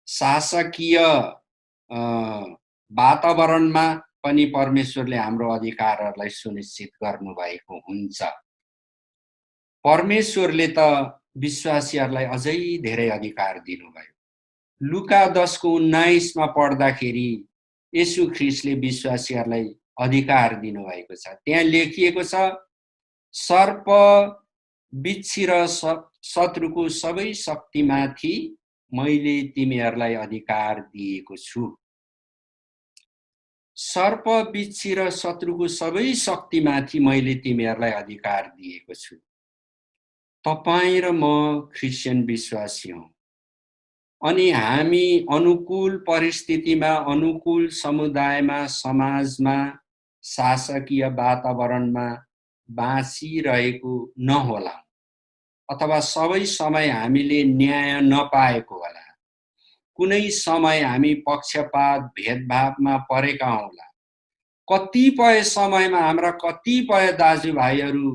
शासकीय वातावरणमा पनि परमेश्वरले हाम्रो अधिकारहरूलाई सुनिश्चित गर्नुभएको हुन्छ। परमेश्वरले त विश्वासीहरूलाई अझै धेरै अधिकार दिनुभयो। लुका 10:19 मा पढ्दाखेरि येशू ख्रीष्टले विश्वासीहरूलाई अधिकार दिनुभएको छ। त्यहाँ लेखिएको छ, सर्प, बिच्छी र शत्रुको सबै शक्तिमाथि मैले तिमीहरूलाई अधिकार दिएको छु। सर्प, बिच्छी र शत्रुको सबै शक्तिमाथि मैले तिमीहरूलाई अधिकार दिएको छु। तपाईं र म ख्रिस्चियन विश्वासी हौं, अनि हामी अनुकूल परिस्थितिमा, अनुकूल समुदायमा, समाजमा, शासकीय वातावरणमा बाँचिरहेको नहोला, अथवा सबै समय हामीले न्याय नपाएको होला, कुनै समय हामी पक्षपात, भेदभावमा परेका हौला। कतिपय समयमा हाम्रा कतिपय दाजुभाइहरू,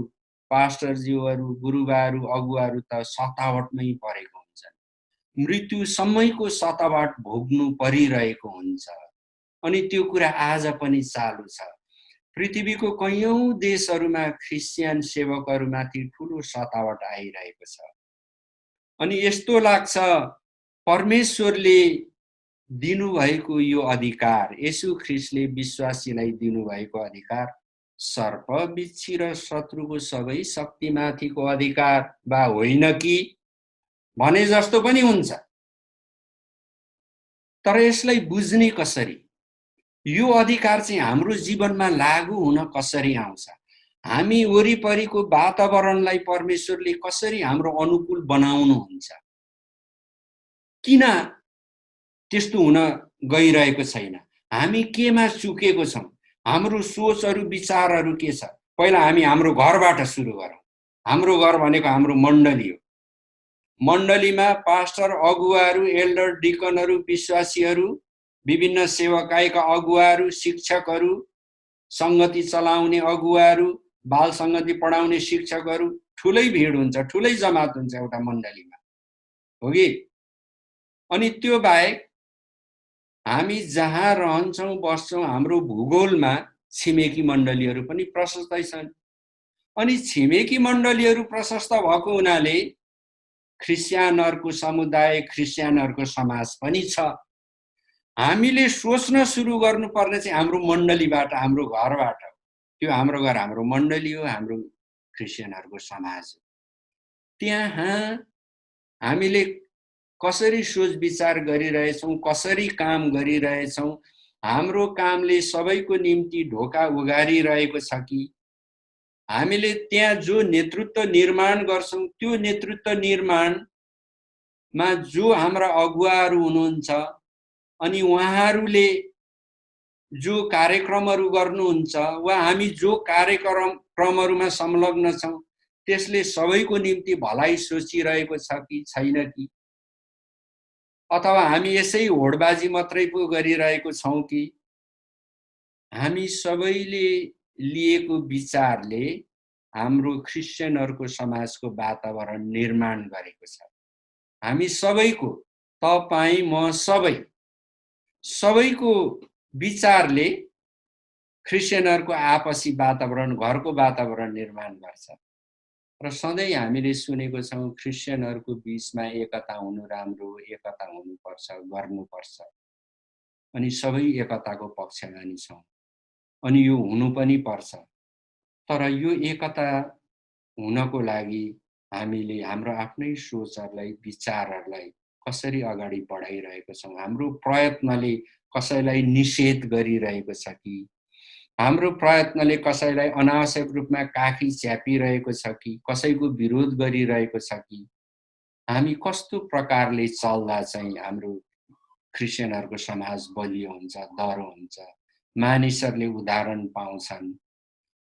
पास्टरज्यूहरू, गुरुबाहरू, अगुवाहरू त सतावटमै परेको हुन्छन्, मृत्युसम्मैको सतावट भोग्नु परिरहेको हुन्छ। अनि त्यो कुरा आज पनि चालु छ। पृथ्वीको कैयौं देशहरूमा ख्रिस्चियन सेवकहरूमाथि ठुलो सतावट आइरहेको छ। अनि यस्तो लाग्छ परमेश्वरले दिनुभएको यो अधिकार, येशू ख्रीष्टले विश्वासीलाई दिनुभएको अधिकार सर्प, बिच्छी र शत्रुको सबै शक्तिमाथिको अधिकार बा होइन कि भने जस्तो पनि हुन्छ। तर यसलाई बुझ्ने कसरी? यो अधिकार चाहिँ हाम्रो जीवनमा लागू हुन कसरी आउँछ? हामी वरिपरिको वातावरणलाई परमेश्वरले कसरी हाम्रो अनुकूल बनाउनुहुन्छ? किन त्यस्तो हुन गइरहेको छैन? हामी केमा चुकेको छौं? हाम्रो सोचहरू विचारहरू के छ? पहिला हामी हाम्रो घरबाट सुरु गरौँ। हाम्रो घर भनेको हाम्रो मण्डली हो। मण्डलीमा पास्टर, अगुवाहरू, एल्डर, डिकनहरू, विश्वासीहरू, विभिन्न सेवकाईका अगुवाहरू, शिक्षकहरू, संगति चलाउने अगुवाहरू, बाल संगति पढाउने शिक्षकहरू, ठुलै भिड हुन्छ, ठुलै जमात हुन्छ एउटा मण्डलीमा, हो कि? अनि त्यो बाहेक हामी जहाँ रहन्छौं, बस्छौं, हाम्रो भूगोलमा छिमेकी मण्डलीहरू पनि प्रशस्तै छन्। अनि छिमेकी मण्डलीहरू प्रशस्त भएको हुनाले ख्रिस्चियनहरूको समुदाय, ख्रिस्चियनहरूको समाज पनि छ। हामीले सोच्न सुरु गर्नुपर्ने चाहिँ हाम्रो मण्डलीबाट, हाम्रो घरबाट। त्यो हाम्रो घर हाम्रो मण्डली हो, हाम्रो ख्रिस्चियनहरूको समाज हो। त्यहाँ हामीले कसरी सोच विचार गरिरहेछौं, कसरी काम गरिरहेछौं, हाम्रो कामले सबैको निम्ति ढोका उगारिरहेको छ कि? हामीले त्यहाँ जो नेतृत्व निर्माण गर्छौं, त्यो नेतृत्व निर्माणमा जो हाम्रा अगुवाहरू हुनुहुन्छ अनि उहाँहरूले जो कार्यक्रमहरू गर्नुहुन्छ वा हामी जो कार्यक्रमहरूमा संलग्न छौं, त्यसले सबैको निम्ति भलाइ सोचिरहेको छ कि छैन कि? अथवा हामी यसै होडबाजी मात्रै पो गरिरहेको छौं कि? हामी सबैले लिएको विचारले हाम्रो ख्रिस्चियनहरूको समाजको वातावरण निर्माण गरेको छ। हामी सबैको, तपाई, म, सबैको विचारले ख्रिस्चियनहरूको आपसी वातावरण, घरको वातावरण निर्माण गर्छ। र सधैँ हामीले सुनेको छौं ख्रिस्चियनहरूको बीचमा एकता हुनु राम्रो, एकता हुनुपर्छ, गर्नुपर्छ। अनि सबै एकताको पक्षमा छौं। अनि यो हुनु पनि पर्छ। तर यो एकता हुनको लागि हामीले हाम्रो आफ्नै सोचहरूलाई, विचारहरूलाई कसरी अगाडि बढाइरहेको छौं? हाम्रो प्रयत्नले कसैलाई निषेध गरिरहेको छ कि? हाम्रो प्रयत्नले कसैलाई अनावश्यक रूपमा काखी च्यापिरहेको छ कि? कसैको विरोध गरिरहेको छ कि? हामी कस्तो प्रकारले चल्दा चाहिँ हाम्रो ख्रिस्चियनहरूको समाज बलियो हुन्छ, दह्रो हुन्छ, मानिसहरूले उदाहरण पाउँछन्?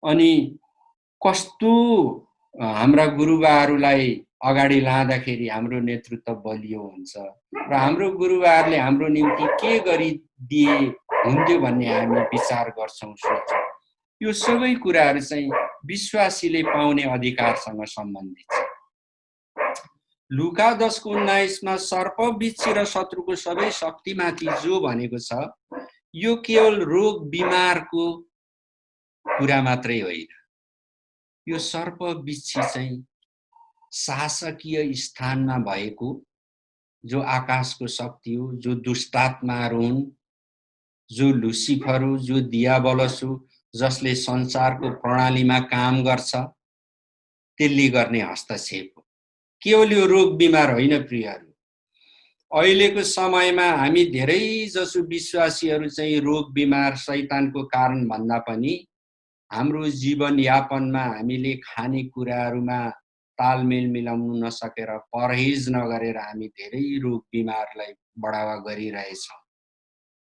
अनि कस्तो हाम्रा गुरुबाहरूलाई अगाडि लाँदाखेरि हाम्रो नेतृत्व बलियो हुन्छ र हाम्रो गुरुबाहरूले हाम्रो निम्ति के गरिदिए हुन्थ्यो भन्ने हामी विचार गर्छौं, सोच्छौं। यो सबै कुराहरू चाहिँ विश्वासीले पाउने अधिकारसँग सम्बन्धित छ। लुका 10:19 मा सर्प, बिच्छी र शत्रुको सबै शक्तिमाथि जो भनेको छ, यो केवल रोग बिमारको कुरा मात्रै होइन। यो सर्प, बिच्छी चाहिँ शासकीय स्थानमा भएको जो आकाशको शक्ति हो, जो दुष्टात्माहरू हुन्, जो लुसिफर हो, जो दियाबलस हो, जसले संसारको प्रणालीमा काम गर्छ, त्यसले गर्ने हस्तक्षेप हो। केवल यो रोग बिमार होइन प्रियहरू। अहिलेको समयमा हामी धेरै जसो विश्वासीहरू चाहिँ रोग बिमार शैतानको कारण भन्दा पनि हाम्रो जीवन यापनमा हामीले खाने कुराहरूमा तालमेल मिलाउनु नसकेर, परहेज नगरेर हामी धेरै रोग बिमारलाई बढावा गरिरहेछौं।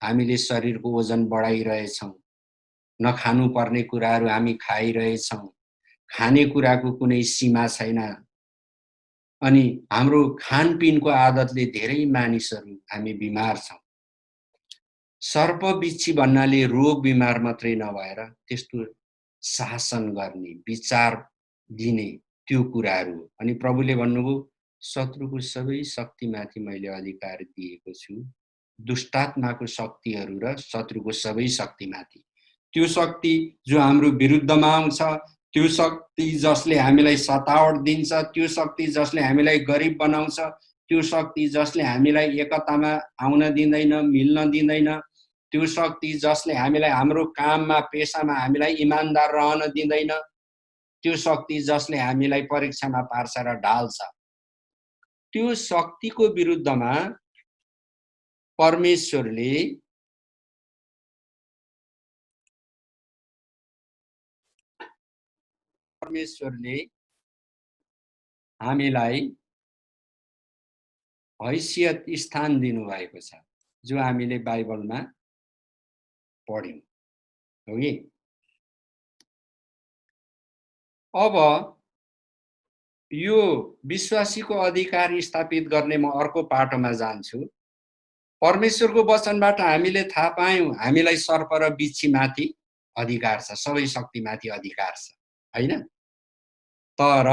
हामीले शरीरको ओजन बढाइरहेछौं। नखानु पर्ने कुराहरू हामी खाइरहेछौं। खाने कुराको कुनै सीमा छैन। अनि हाम्रो खानपिनको आदतले धेरै मानिसहरू हामी बिमार छौं। सर्प, बिच्छी भन्नाले रोग बिमार मात्रै नभएर त्यस्तो शासन गर्ने, विचार दिने त्यो कुराहरू हो। अनि प्रभुले भन्नुभयो, शत्रुको सबै शक्तिमाथि मैले अधिकार दिएको छु, दुष्टात्माको शक्तिहरू र शत्रुको सबै शक्तिमाथि। त्यो शक्ति जो हाम्रो विरुद्धमा आउँछ, त्यो शक्ति जसले हामीलाई सतावट दिन्छ, त्यो शक्ति जसले हामीलाई गरिब बनाउँछ, त्यो शक्ति जसले हामीलाई एकतामा आउन दिँदैन, मिल्न दिँदैन, त्यो शक्ति जसले हामीलाई हाम्रो काममा पेशामा हामीलाई इमानदार रहन दिँदैन, त्यो शक्ति जसले हामीलाई परीक्षामा पार्छ र ढाल्छ, त्यो शक्तिको विरुद्धमा परमेश्वरले हामीलाई हैसियत स्थान दिनुभएको छ, जो हामीले बाइबलमा पढ्यौं हो कि। अब यो विश्वासीको अधिकार स्थापित गर्ने म अर्को पाटोमा जान्छु। परमेश्वरको वचनबाट हामीले थाहा पायौं हामीलाई सर्प र बिच्छीमाथि अधिकार छ, सबै शक्तिमाथि अधिकार छ, हैन? तर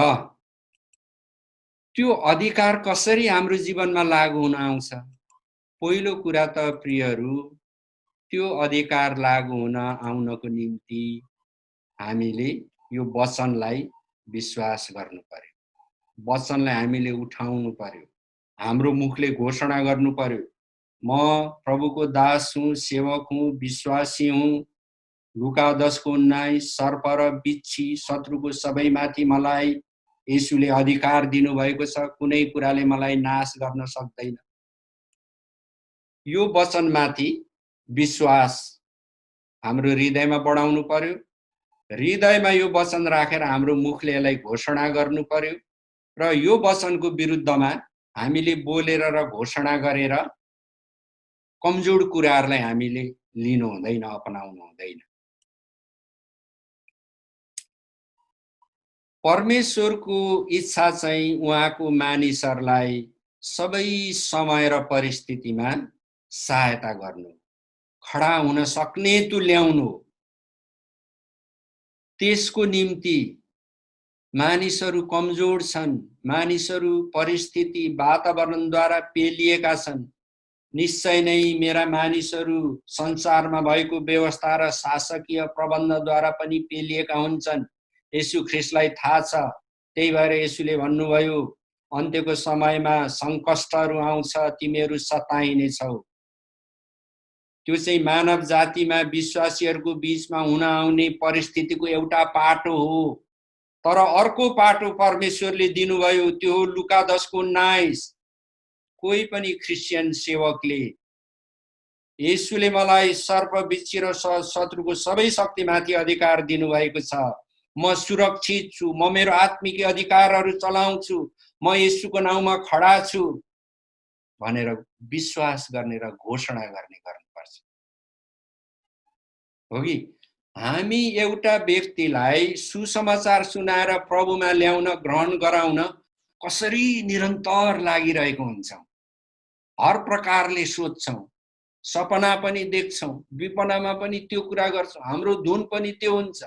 त्यो अधिकार कसरी हाम्रो जीवनमा लागू हुन आउँछ? पहिलो कुरा त प्रियहरू, त्यो अधिकार लागू हुन आउनको निम्ति हामीले यो वचनलाई विश्वास गर्नु पर्यो, वचनलाई हामीले उठाउनु पर्यो, हाम्रो मुखले घोषणा गर्नु पर्यो, म प्रभुको दास हुँ, सेवक हुँ, विश्वासी हुँ। लुका 10:19 सर्प र बिच्छी शत्रुको सबैमाथि मलाई येशूले अधिकार दिनुभएको छ, कुनै कुराले मलाई नाश गर्न सक्दैन। यो वचनमाथि विश्वास हाम्रो हृदयमा बढाउनु पर्यो, हृदयमा यो वचन राखेर हाम्रो मुखले यसलाई घोषणा गर्नु पर्यो र यो वचनको विरुद्धमा हामीले बोलेर र घोषणा गरेर कमजोर कुराहरूलाई हामीले लिनु हुँदैन, अपनाउनु हुँदैन। परमेश्वरको इच्छा चाहिँ उहाँको मानिसहरूलाई सबै समय र परिस्थितिमा सहायता गर्नु, खडा हुन सक्ने तुल्याउनु। त्यसको निम्ति मानिसहरू कमजोर छन्, मानिसहरू परिस्थिति वातावरणद्वारा पेलिएका छन्। निश्चय नै मेरा मानिसहरू संसारमा भएको व्यवस्था र शासकीय प्रबन्धद्वारा पनि पेलिएका हुन्छन्। येशू ख्रीष्टलाई थाहा छ, त्यही भएर येशूले भन्नुभयो, अन्त्यको समयमा सङ्कष्टहरू आउँछ, तिमीहरू सताइनेछौ। त्यो चाहिँ मानव जातिमा विश्वासीहरूको बीचमा हुन आउने परिस्थितिको एउटा पाटो हो। तर अर्को पाटो परमेश्वरले दिनुभयो, त्यो हो लुका 10:19। कोही पनि क्रिस्चियन सेवकले येशूले मलाई सर्प बिच्छी र शत्रुको सबै शक्तिमाथि अधिकार दिनुभएको छ, म सुरक्षित छु, म मेरो आत्मिक अधिकारहरू चलाउँछु, म येशूको नाउँमा खडा छु भनेर विश्वास गर्ने र घोषणा गर्ने गर्नुपर्छ, हो कि? हामी एउटा व्यक्तिलाई सुसमाचार सुनाएर प्रभुमा ल्याउन, ग्रहण गराउन कसरी निरन्तर लागिरहेको हुन्छौं, हर प्रकारले सोध्छौं, सपना पनि देख्छौं, विपनामा पनि त्यो कुरा गर्छौं, हाम्रो धुन पनि त्यो हुन्छ।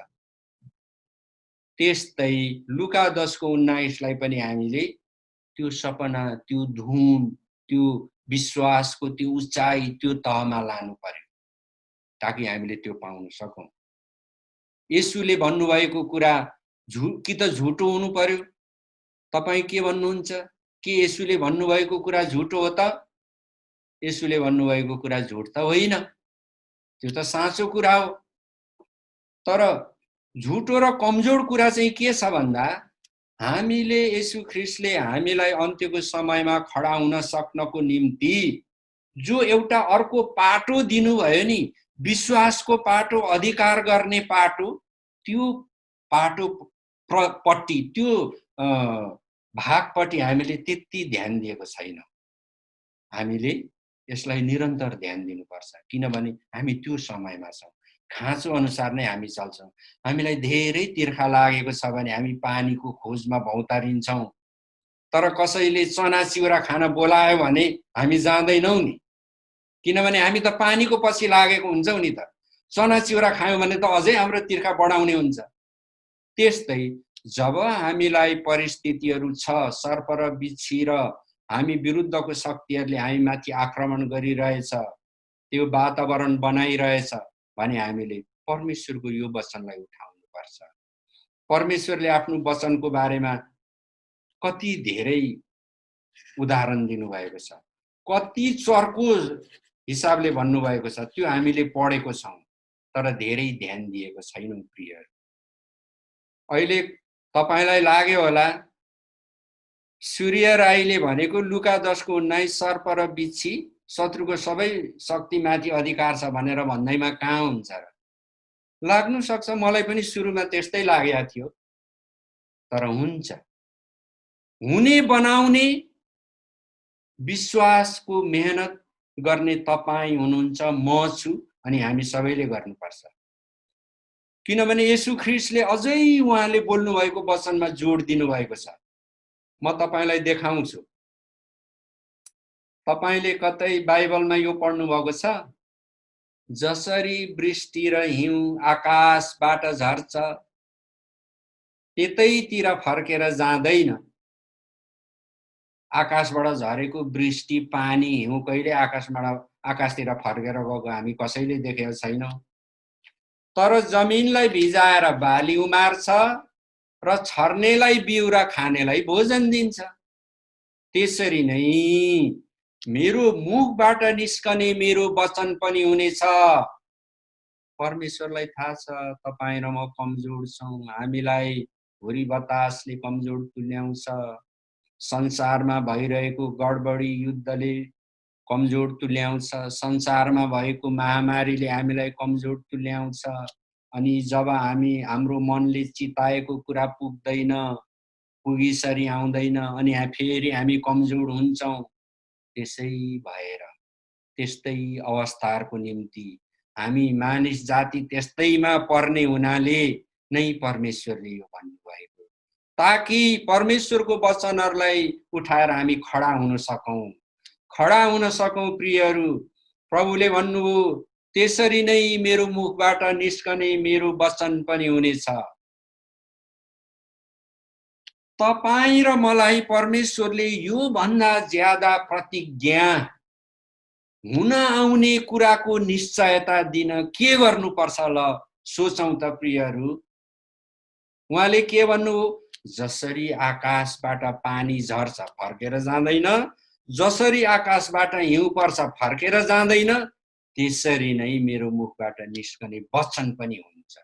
त्यस्तै लुका 10:19 पनि हामीले त्यो सपना, त्यो धुन, त्यो विश्वासको त्यो उचाइ, त्यो तहमा लानु पर्यो, ताकि हामीले त्यो पाउन सकौं। येशूले भन्नुभएको कुरा कि त झुटो हुनु पर्यो। तपाई के भन्नुहुन्छ? के येशूले भन्नुभएको कुरा झुटो हो त? येशूले भन्नुभएको कुरा झुट त होइन, त्यो त साँचो कुरा हो। तर झुटो र कमजोर कुरा चाहिँ के छ भन्दा, हामीले येशू ख्रीष्टले हामीलाई अन्त्यको समयमा खडा हुन सक्नको निम्ति जो एउटा अर्को पाटो दिनुभयो नि, विश्वासको पाटो, अधिकार गर्ने पाटो, त्यो पाटो पट्टि, त्यो भागपट्टि हामीले त्यति ध्यान दिएको छैनौं। हामीले यसलाई निरन्तर ध्यान दिनुपर्छ, किनभने हामी त्यो समयमा छौं। खाँचो अनुसार नै हामी चल्छौं। हामीलाई धेरै तिर्खा लागेको छ भने हामी पानीको खोजमा भौतारिन्छौं, तर कसैले चना चिउरा खान बोलायो भने हामी जाँदैनौं नि, किनभने हामी त पानीको पछि लागेको हुन्छौं नि त। चना चिउरा खायौं भने त अझै हाम्रो तिर्खा बढाउने हुन्छ। त्यस्तै जब हामीलाई परिस्थितिहरू छ, सर्प र बिच्छी र हामी विरुद्धको शक्तिहरूले हामी माथि आक्रमण गरिरहेछ, त्यो वातावरण बनाइरहेछ भने हामीले परमेश्वरको यो वचनलाई उठाउनु पर्छ। परमेश्वरले आफ्नो वचनको बारेमा कति धेरै उदाहरण दिनुभएको छ, कति चर्को हिसाबले भन्नुभएको छ, त्यो हामीले पढेको छौँ, तर धेरै ध्यान दिएको छैनौँ प्रियहरू। अहिले तपाईलाई लाग्यो होला सूर्य राईले भनेको लुका 10:19 सर्प र बिच्छी शत्रुको सबै शक्तिमाथि अधिकार छ भनेर भन्दैमा कहाँ हुन्छ र? लाग्नु सक्छ, मलाई पनि सुरुमा त्यस्तै लागेको थियो, तर हुन्छ। हुने बनाउने विश्वासको मेहनत गर्ने तपाईँ हुनुहुन्छ, म छु, अनि हामी सबैले गर्नुपर्छ। किनभने येशू ख्रीष्टले अझै उहाँले बोल्नुभएको वचनमा जोड दिनुभएको छ। म तपाईलाई देखाउँछु। तपाईले कतै बाइबलमा यो पढ्नु भएको छ? जसरी वृष्टि र हिउँ आकाशबाट झर्छ त्यतैतिर फर्केर जाँदैन। आकाशबाट झरेको वृष्टि पानी हिउँ कहिले आकाशतिर फर्केर गएको हामी कसैले देखेका छैनौँ। तर जमिनलाई भिजाएर बाली उमार्छ र छर्नेलाई बिउ र खानेलाई भोजन दिन्छ। त्यसरी नै मेरो मुखबाट निस्कने मेरो वचन पनि हुनेछ। परमेश्वरलाई थाहा छ तपाईँ र म कमजोर छौँ। हामीलाई हुरी बतासले कमजोर तुल्याउँछ। संसारमा भइरहेको गडबडी युद्धले कमजोर तुल्याउँछ। संसारमा भएको महामारीले हामीलाई कमजोर तुल्याउँछ। अनि जब हाम्रो मनले चिताएको कुरा पुग्दैन, पुगिसरी आउँदैन, अनि फेरि हामी कमजोर हुन्छौँ। त्यसै भएर त्यस्तै अवस्थाहरूको निम्ति हामी मानिस जाति त्यस्तैमा पर्ने हुनाले नै परमेश्वरले यो भन्नुभएको, ताकि परमेश्वरको वचनहरूलाई उठाएर हामी खडा हुन सकौँ। प्रियहरू, प्रभुले भन्नुभयो त्यसरी नै मेरो मुखबाट निस्कने मेरो वचन पनि हुनेछ। तपाईँ र मलाई परमेश्वरले यो भन्दा ज्यादा प्रतिज्ञा हुन आउने कुराको निश्चयता दिन के गर्नुपर्छ ल? सोचौं त प्रियहरू। उहाँले के भन्नु? जसरी आकाशबाट पानी झर्छ फर्केर जाँदैन, जसरी आकाशबाट हिउँ पर्छ फर्केर जाँदैन, त्यसरी नै मेरो मुखबाट निस्कने वचन पनि हुन्छ।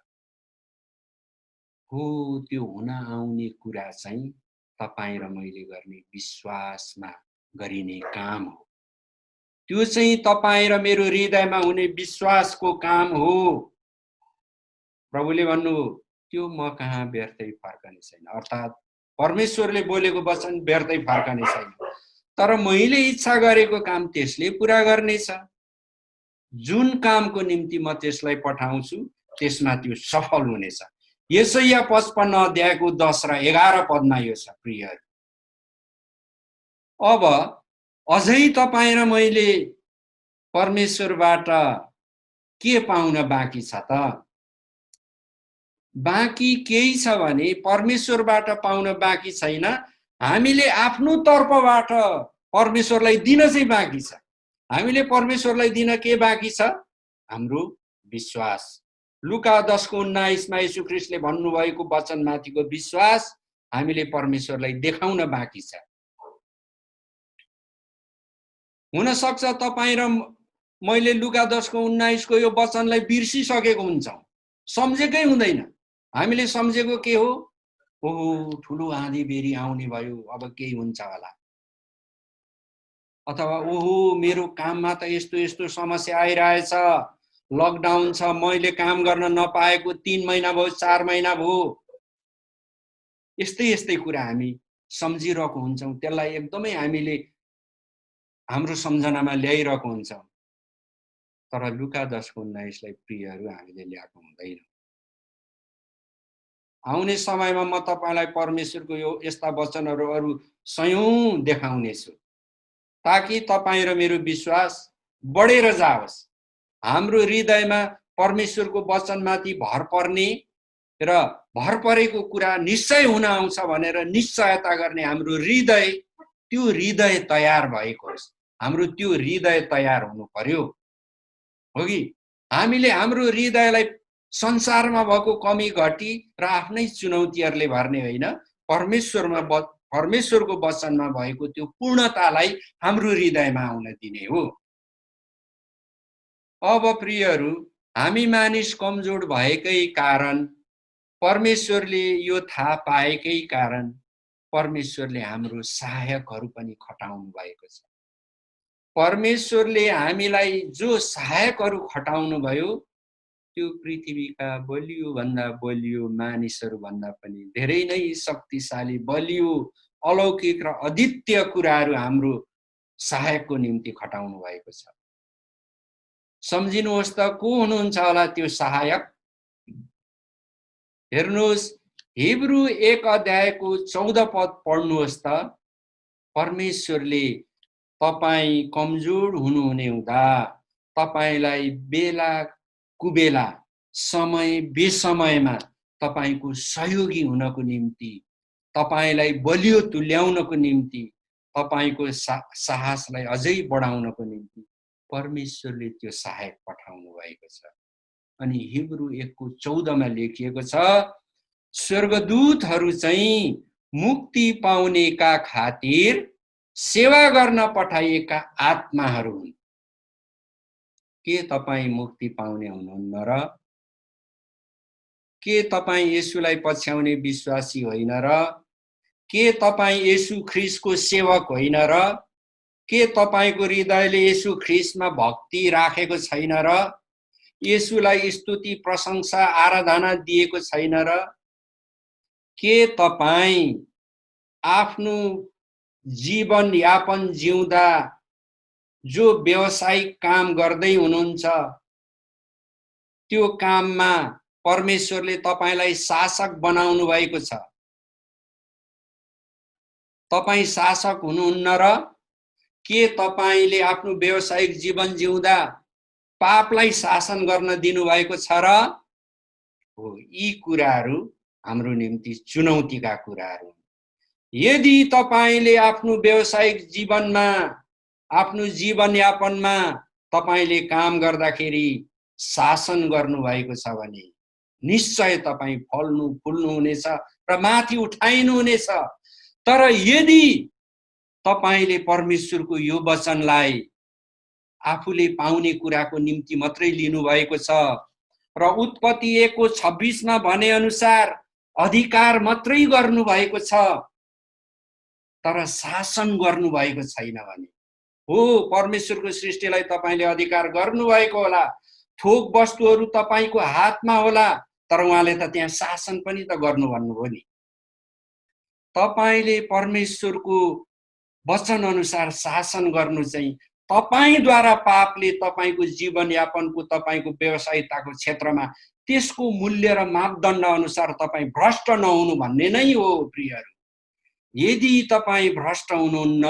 हो, त्यो हुन आउने कुरा चाहिँ तपाईँ र मैले गर्ने विश्वासमा गरिने काम हो। त्यो चाहिँ तपाईँ र मेरो हृदयमा हुने विश्वासको काम हो। प्रभुले भन्नु त्यो म कहाँ व्यर्थै फर्कने छैन, अर्थात् परमेश्वरले बोलेको वचन व्यर्थै फर्कने छैन। तर मैले इच्छा गरेको काम त्यसले पुरा गर्नेछ। जुन कामको निम्ति म त्यसलाई पठाउँछु त्यसमा त्यो सफल हुनेछ। यशाया 55 अध्यायको 10 र 11 पदमा यो छ प्रियहरू। अब अझै तपाईँ र मैले परमेश्वरबाट के पाउन बाँकी छ त? बाँकी केही छ भने परमेश्वरबाट पाउन बाँकी छैन, हामीले आफ्नो तर्फबाट परमेश्वरलाई दिन चाहिँ बाँकी छ। हामीले परमेश्वरलाई दिन के बाँकी छ? हाम्रो विश्वास। लुका 10:19 येशू ख्रीष्टले भन्नुभएको वचनमाथिको विश्वास हामीले परमेश्वरलाई देखाउन बाँकी छ। हुन सक्छ तपाईँ र मैले लुका 10:19 को यो वचनलाई बिर्सिसकेको हुन्छौँ, सम्झेकै हुँदैन। हामीले सम्झेको के हो? ओहो, ठुलो आँधी बेरी आउने भयो, अब केही हुन्छ होला। अथवा ओहो, मेरो काममा त यस्तो यस्तो समस्या आइरहेछ, लकडाउन छ, मैले काम गर्न नपाएको 3 महिना भयो, 4 महिना भयो। यस्तै यस्तै कुरा हामी सम्झिरहेको हुन्छौँ। त्यसलाई एकदमै हामीले हाम्रो सम्झनामा ल्याइरहेको हुन्छौँ। तर लुका 10:19 प्रियहरू हामीले ल्याएको हुँदैन। आउने समयमा म तपाईलाई परमेश्वरको यो यस्ता वचनहरू अरू सयौं देखाउनेछु, ताकि तपाईँ र मेरो विश्वास बढेर जाओस्। हाम्रो हृदयमा परमेश्वरको वचनमाथि भर पर्ने र भर परेको कुरा निश्चय हुन आउँछ भनेर निश्चयता गर्ने हाम्रो हृदय, त्यो हृदय तयार भएको होस्। हाम्रो त्यो हृदय तयार हुनु पर्यो, हो कि? हामीले हाम्रो हृदयलाई संसारमा भएको कमी घटी र आफ्नै चुनौतीहरूले भर्ने होइन, परमेश्वरमा परमेश्वरको वचनमा भएको त्यो पूर्णतालाई हाम्रो हृदयमा आउन दिने हो। अब प्रियहरू, हामी मानिस कमजोर भएकै कारण, परमेश्वरले यो थाहा पाएकै कारण परमेश्वरले हाम्रो सहायकहरू पनि खटाउनु भएको छ। परमेश्वरले हामीलाई जो सहायकहरू खटाउनु भयो त्यो पृथ्वीका बलियो भन्दा बलियो मानिसहरू भन्दा पनि धेरै नै शक्तिशाली, बलियो, अलौकिक र अद्वितीय कुराहरू हाम्रो सहायकको निम्ति खटाउनु भएको छ। सम्झिनुहोस् त, को हुनुहुन्छ होला त्यो सहायक? हेर्नुहोस्, हिब्रू 1 अध्यायको 14 पद पढ्नुहोस् त। परमेश्वरले तपाईं कमजोर हुनुहुने हुँदा तपाईंलाई बेला कुबेला, समय बेसमयमा तपाईंको सहयोगी हुनको निम्ति, तपाईंलाई बलियो तुल्याउनको निम्ति, तपाईंको साहसलाई अझै बढाउनको निम्ति परमेश्वरले त्यो सहायक पठाउनु भएको छ। अनि हिब्रू 1:14 मा लेखिएको छ, स्वर्गदूतहरू चाहिँ मुक्ति पाउनेका खातिर सेवा गर्न पठाइएका आत्माहरू हुन्। के तपाईं मुक्ति पाउने हुनुहुन्न र? के तपाईं येशूलाई पछ्याउने विश्वासी होइन र? के तपाईं येशू ख्रीष्टको सेवक होइन र? के तपाईंको हृदयले येशू ख्रीष्टमा भक्ति राखेको छैन र? येशूलाई स्तुति, प्रशंसा, आराधना दिएको छैन र? के तपाईं आफ्नो जीवन यापन जिउँदा जो व्यावसायिक काम गर्दै हुनुहुन्छ त्यो काममा परमेश्वरले तपाईंलाई शासक बनाउनु भएको छ? तपाईं शासक हुनुहुन्न र? के तपाईंले आफ्नो व्यावसायिक जीवन जिउँदा पापलाई शासन गर्न दिनुभएको छ र? हो, यी कुराहरू हाम्रो निम्ति चुनौतीका कुराहरू हुन्। यदि तपाईंले आफ्नो व्यावसायिक जीवनमा, आफ्नो जीवनयापनमा तपाईंले काम गर्दाखेरि शासन गर्नुभएको छ भने निश्चय तपाईं फल्नु फुल्नु हुनेछ र माथि उठाइनु हुनेछ। तर यदि तपाईंले परमेश्वरको यो वचनलाई आफूले पाउने कुराको निम्ति मात्रै लिनु भएको छ र उत्पत्ति 1:26 मा भने अनुसार अधिकार मात्रै गर्नु भएको छ तर शासन गर्नु भएको छैन भने, हो, परमेश्वरको सृष्टिलाई तपाईंले अधिकार गर्नु भएको होला, थोक वस्तुहरू तपाईंको हातमा होला, तर उहाँले त त्यहाँ शासन पनि त गर्नु भन्नुभयो नि। तपाईंले परमेश्वरको वचन अनुसार शासन गर्नु चाहिँ तपाईंद्वारा पापले तपाईंको जीवनयापनको, तपाईंको व्यवसायिकताको क्षेत्रमा त्यसको मूल्य र मापदण्ड अनुसार तपाईं भ्रष्ट नहुनु भन्ने नै हो प्रियहरू। यदि तपाईं भ्रष्ट हुनुहुन्न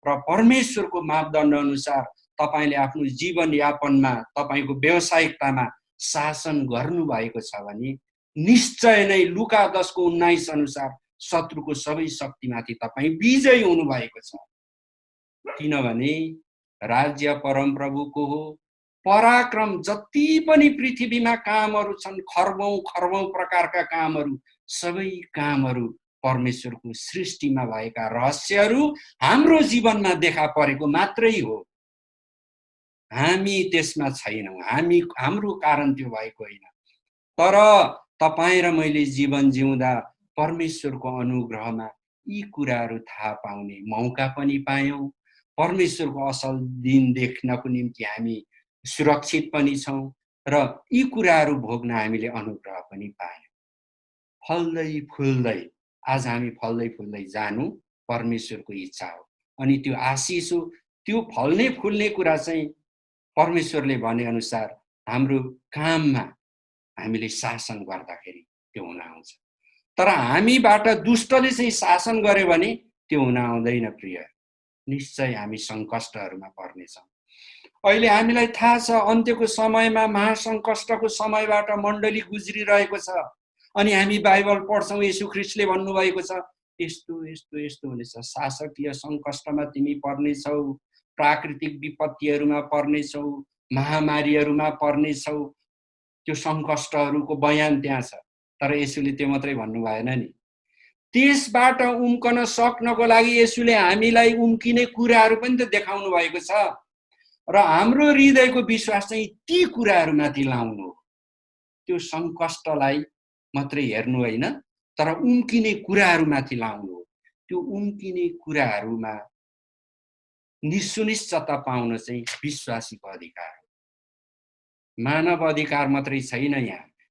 र परमेश्वरको मापदण्ड अनुसार तपाईंले आफ्नो जीवनयापनमा, तपाईंको व्यवसायिकतामा शासन गर्नु भएको छ भने निश्चय नै लुका 10:19 अनुसार शत्रुको सबै शक्तिमाथि तपाईं विजयी हुनु भएको छ। किनभने राज्य परमप्रभुको हो, पराक्रम जति पनि पृथ्वीमा कामहरू छन्, खर्बौं खर्बौं प्रकारका कामहरू, सबै कामहरू परमेश्वरको सृष्टिमा भएका रहस्यहरू हाम्रो जीवनमा देखा परेको मात्रै हो। हामी त्यसमा छैनौं, हाम्रो कारण त्यो भएको होइन। तर तपाईं र मैले जीवन जिउँदा परमेश्वरको अनुग्रहमा यी कुराहरू थाहा पाउने मौका पनि पायौं। परमेश्वरको असल दिन देख्नको निम्ति हामी सुरक्षित पनि छौं र यी कुराहरू भोग्न हामीले अनुग्रह पनि पायौं। फल्दै फुल्दै आज हामी फल्दै फुल्दै जानु परमेश्वरको इच्छा हो। अनि त्यो आशिष हो। त्यो फल्ने फुल्ने कुरा चाहिँ परमेश्वरले भने अनुसार हाम्रो काममा हामीले शासन गर्दाखेरि त्यो हुन आउँछ। तर हामीबाट दुष्टले चाहिँ शासन गर्यो भने त्यो हुन आउँदैन प्रिय। निश्चय हामी संकष्टहरूमा पर्नेछौँ। अहिले हामीलाई थाहा छ अन्त्यको समयमा महासंकष्टको समयबाट मण्डली गुज्रिरहेको छ। अनि हामी बाइबल पढ्छौँ, येशू ख्रीष्टले भन्नुभएको छ यस्तो यस्तो यस्तो हुनेछ, शासकीय संकष्टमा तिमी पर्नेछौ, प्राकृतिक विपत्तिहरूमा पर्नेछौ, महामारीहरूमा पर्नेछौ। त्यो संकष्टहरूको बयान त्यहाँ छ। तर येशूले त्यो मात्रै भन्नु भएन नि। त्यसबाट उम्कन सक्नको लागि येशूले हामीलाई उम्किने कुराहरू पनि त देखाउनु भएको छ र हाम्रो हृदयको विश्वास चाहिँ ती कुराहरूमाथि लाउनु हो। त्यो संकष्टलाई मात्रै हेर्नु होइन, तर उम्किने कुराहरूमाथि लाउनु हो। त्यो उम्किने कुराहरूमा निसुनिश्चता पाउन चाहिँ विश्वासीको अधिकार हो। मानव अधिकार मात्रै छैन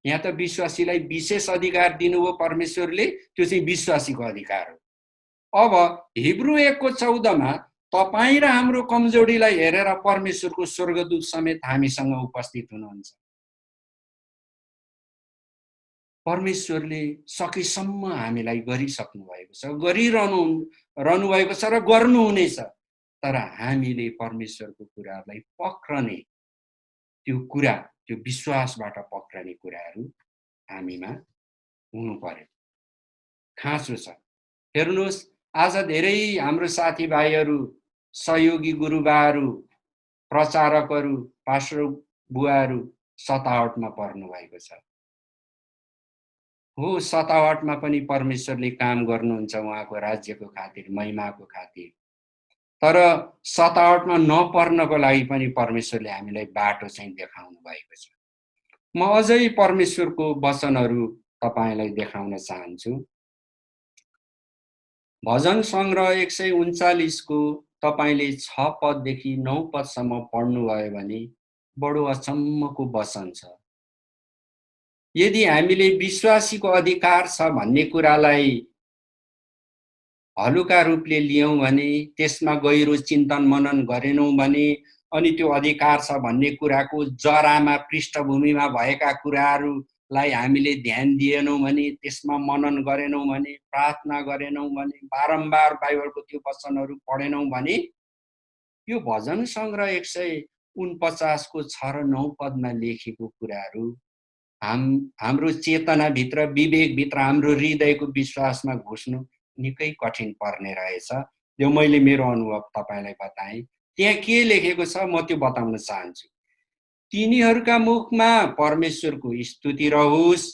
यहाँ त विश्वासीलाई विशेष अधिकार दिनुभयो परमेश्वरले, त्यो चाहिँ विश्वासीको अधिकार हो। अब हिब्रू 1:14 तपाईँ र हाम्रो कमजोरीलाई हेरेर परमेश्वरको स्वर्गदूत समेत हामीसँग उपस्थित हुनुहुन्छ। परमेश्वरले सकेसम्म हामीलाई गरिसक्नु भएको छ, गरिरहनु भएको छ र गर्नुहुनेछ। तर हामीले परमेश्वरको कुराहरूलाई पक्रने त्यो विश्वासबाट पक्रने कुराहरू हामीमा हुनु पर्यो। खाँचो छ। हेर्नुहोस्, आज धेरै हाम्रो साथीभाइहरू, सहयोगी गुरुबाहरू, प्रचारकहरू, पास्टर बुवाहरू सतावटमा पर्नु भएको छ। हो, सतावटमा पनि परमेश्वरले काम गर्नुहुन्छ उहाँको राज्यको खातिर, महिमाको खातिर। तर सतावटमा नपर्नको लागि पनि परमेश्वरले हामीलाई बाटो चाहिँ देखाउनु भएको छ। म अझै परमेश्वरको वचनहरू तपाईलाई देखाउन चाहन्छु। भजन सङ्ग्रह 139 को तपाईले 6 पददेखि 9 पदसम्म पढ्नुभयो भने बडो अचम्मको वचन छ। यदि हामीले विश्वासीको अधिकार छ भन्ने कुरालाई हलुका रूपले लियौं भने, त्यसमा गहिरो चिन्तन मनन गरेनौं भने, अनि त्यो अधिकार छ भन्ने कुराको जरामा, पृष्ठभूमिमा भएका कुराहरूलाई हामीले ध्यान दिएनौं भने, त्यसमा मनन गरेनौं भने, प्रार्थना गरेनौं भने, बारम्बार बाइबलको त्यो वचनहरू पढेनौं भने, यो भजन सङ्ग्रह 149 को 6 र 9 पदमा लेखेको कुराहरू हाम्रो चेतनाभित्र, विवेकभित्र, हाम्रो हृदयको विश्वासमा घुस्नु निकै कठिन पर्ने रहेछ। यो मैले मेरो अनुभव तपाईलाई बताएँ। त्यहाँ के लेखेको छ म त्यो बताउन चाहन्छु। तिनीहरूका मुखमा परमेश्वरको स्तुति रहोस्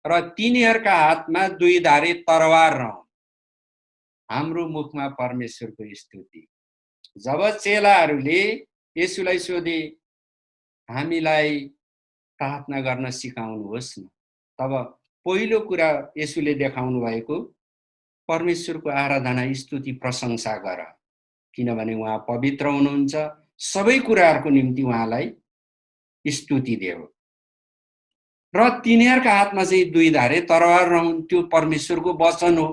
र तिनीहरूका हातमा 2 धारे तरवार रहोस्। हाम्रो मुखमा परमेश्वरको स्तुति। जब चेलाहरूले येशूलाई सोधे, हामीलाई प्रार्थना गर्न सिकाउनुहोस् न, तब पहिलो कुरा येशूले देखाउनु भएको परमेश्वरको आराधना, स्तुति, प्रशंसा गर, किनभने उहाँ पवित्र हुनुहुन्छ। सबै कुराहरूको निम्ति उहाँलाई स्तुति देऊ। र तिनीहरूका हातमा चाहिँ 2 धारे तरवार रहन्, त्यो परमेश्वरको वचन हो।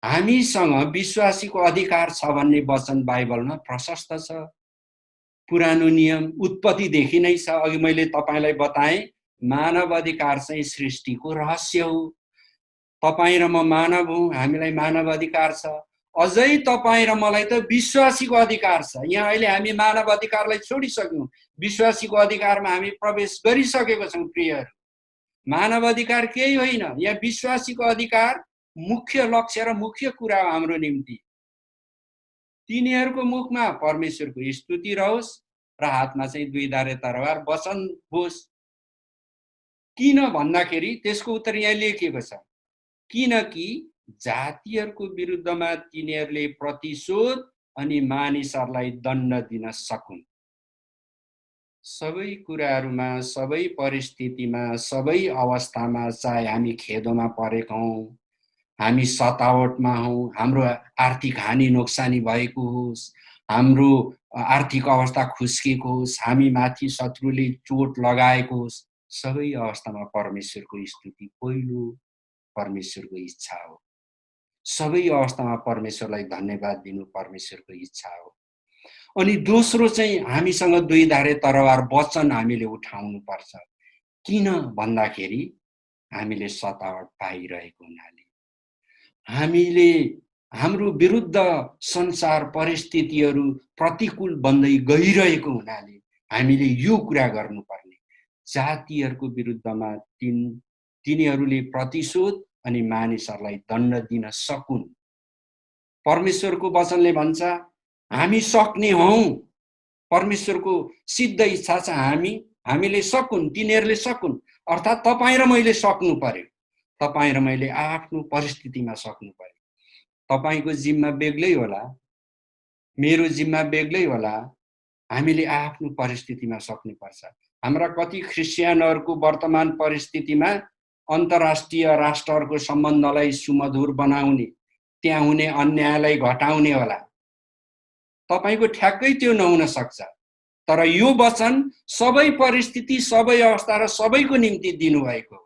हामीसँग विश्वासीको अधिकार छ भन्ने वचन बाइबलमा प्रशस्त छ। पुरानो नियम उत्पत्तिदेखि नै छ। अघि मैले तपाईलाई बताएँ, मानव अधिकार चाहिँ सृष्टिको रहस्य हो। तपाईँ र म मानव हौं, हामीलाई मानव अधिकार छ। अझै तपाईँ र मलाई त विश्वासीको अधिकार छ। यहाँ अहिले हामी मानव अधिकारलाई छोडिसक्यौं, विश्वासीको अधिकारमा हामी प्रवेश गरिसकेको छौं। प्रियहरू, मानव अधिकार केही होइन, यहाँ विश्वासीको अधिकार मुख्य लक्ष्य र मुख्य कुरा हो हाम्रो निम्ति। तिनीहरूको मुखमा परमेश्वरको स्तुति रहोस् र हातमा चाहिँ 2 धारे तरवार वचन होस्। किन भन्दाखेरि त्यसको उत्तर यहाँ लेखिएको छ, किनकि जातिहरूको विरुद्धमा तिनीहरूले प्रतिशोध अनि मानिसहरूलाई दण्ड दिन सकुन्। सबै कुराहरूमा, सबै परिस्थितिमा, सबै अवस्थामा, चाहे हामी खेदोमा परेका हौं, हामी सतावटमा हौं, हाम्रो आर्थिक हानि नोक्सानी भएको होस्, हाम्रो आर्थिक अवस्था खुस्केको होस्, हामी माथि शत्रुले चोट लगाएको होस्, सबै अवस्थामा परमेश्वरको स्तुति पहिलो परमेश्वरको इच्छा हो। सबै अवस्थामा परमेश्वरलाई धन्यवाद दिनु परमेश्वरको इच्छा हो। अनि दोस्रो चाहिँ हामीसँग 2 धारे तरवार वचन हामीले उठाउनु पर्छ। किन भन्दाखेरि हामीले सतावट पाइरहेको हुनाले, हामीले हाम्रो विरुद्ध संसार परिस्थितिहरू प्रतिकूल बन्दै गइरहेको हुनाले हामीले यो कुरा गर्नुपर्ने, जातिहरूको विरुद्धमा तिनीहरूले प्रतिशोध अनि मानिसहरूलाई दण्ड दिन सकुन्। परमेश्वरको वचनले भन्छ हामी सक्ने हौं। परमेश्वरको सिद्ध इच्छा छ हामीले सकुन्, तिनीहरूले सकुन्। अर्थात् तपाईँ र मैले सक्नु पर्यो। तपाईँ र मैले आफ्नो परिस्थितिमा सक्नु पर्यो। तपाईको जिम्मा बेग्लै होला, मेरो जिम्मा बेग्लै होला, हामीले आफ्नो परिस्थितिमा सक्नुपर्छ। हाम्रा कति ख्रिस्टियनहरूको वर्तमान परिस्थितिमा अन्तर्राष्ट्रिय राष्ट्रहरूको सम्बन्धलाई सुमधुर बनाउने, त्यहाँ हुने अन्यायलाई घटाउने होला। तपाईको ठ्याक्कै त्यो नहुन सक्छ, तर यो वचन सबै परिस्थिति, सबै अवस्था र सबैको निम्ति दिनुभएको।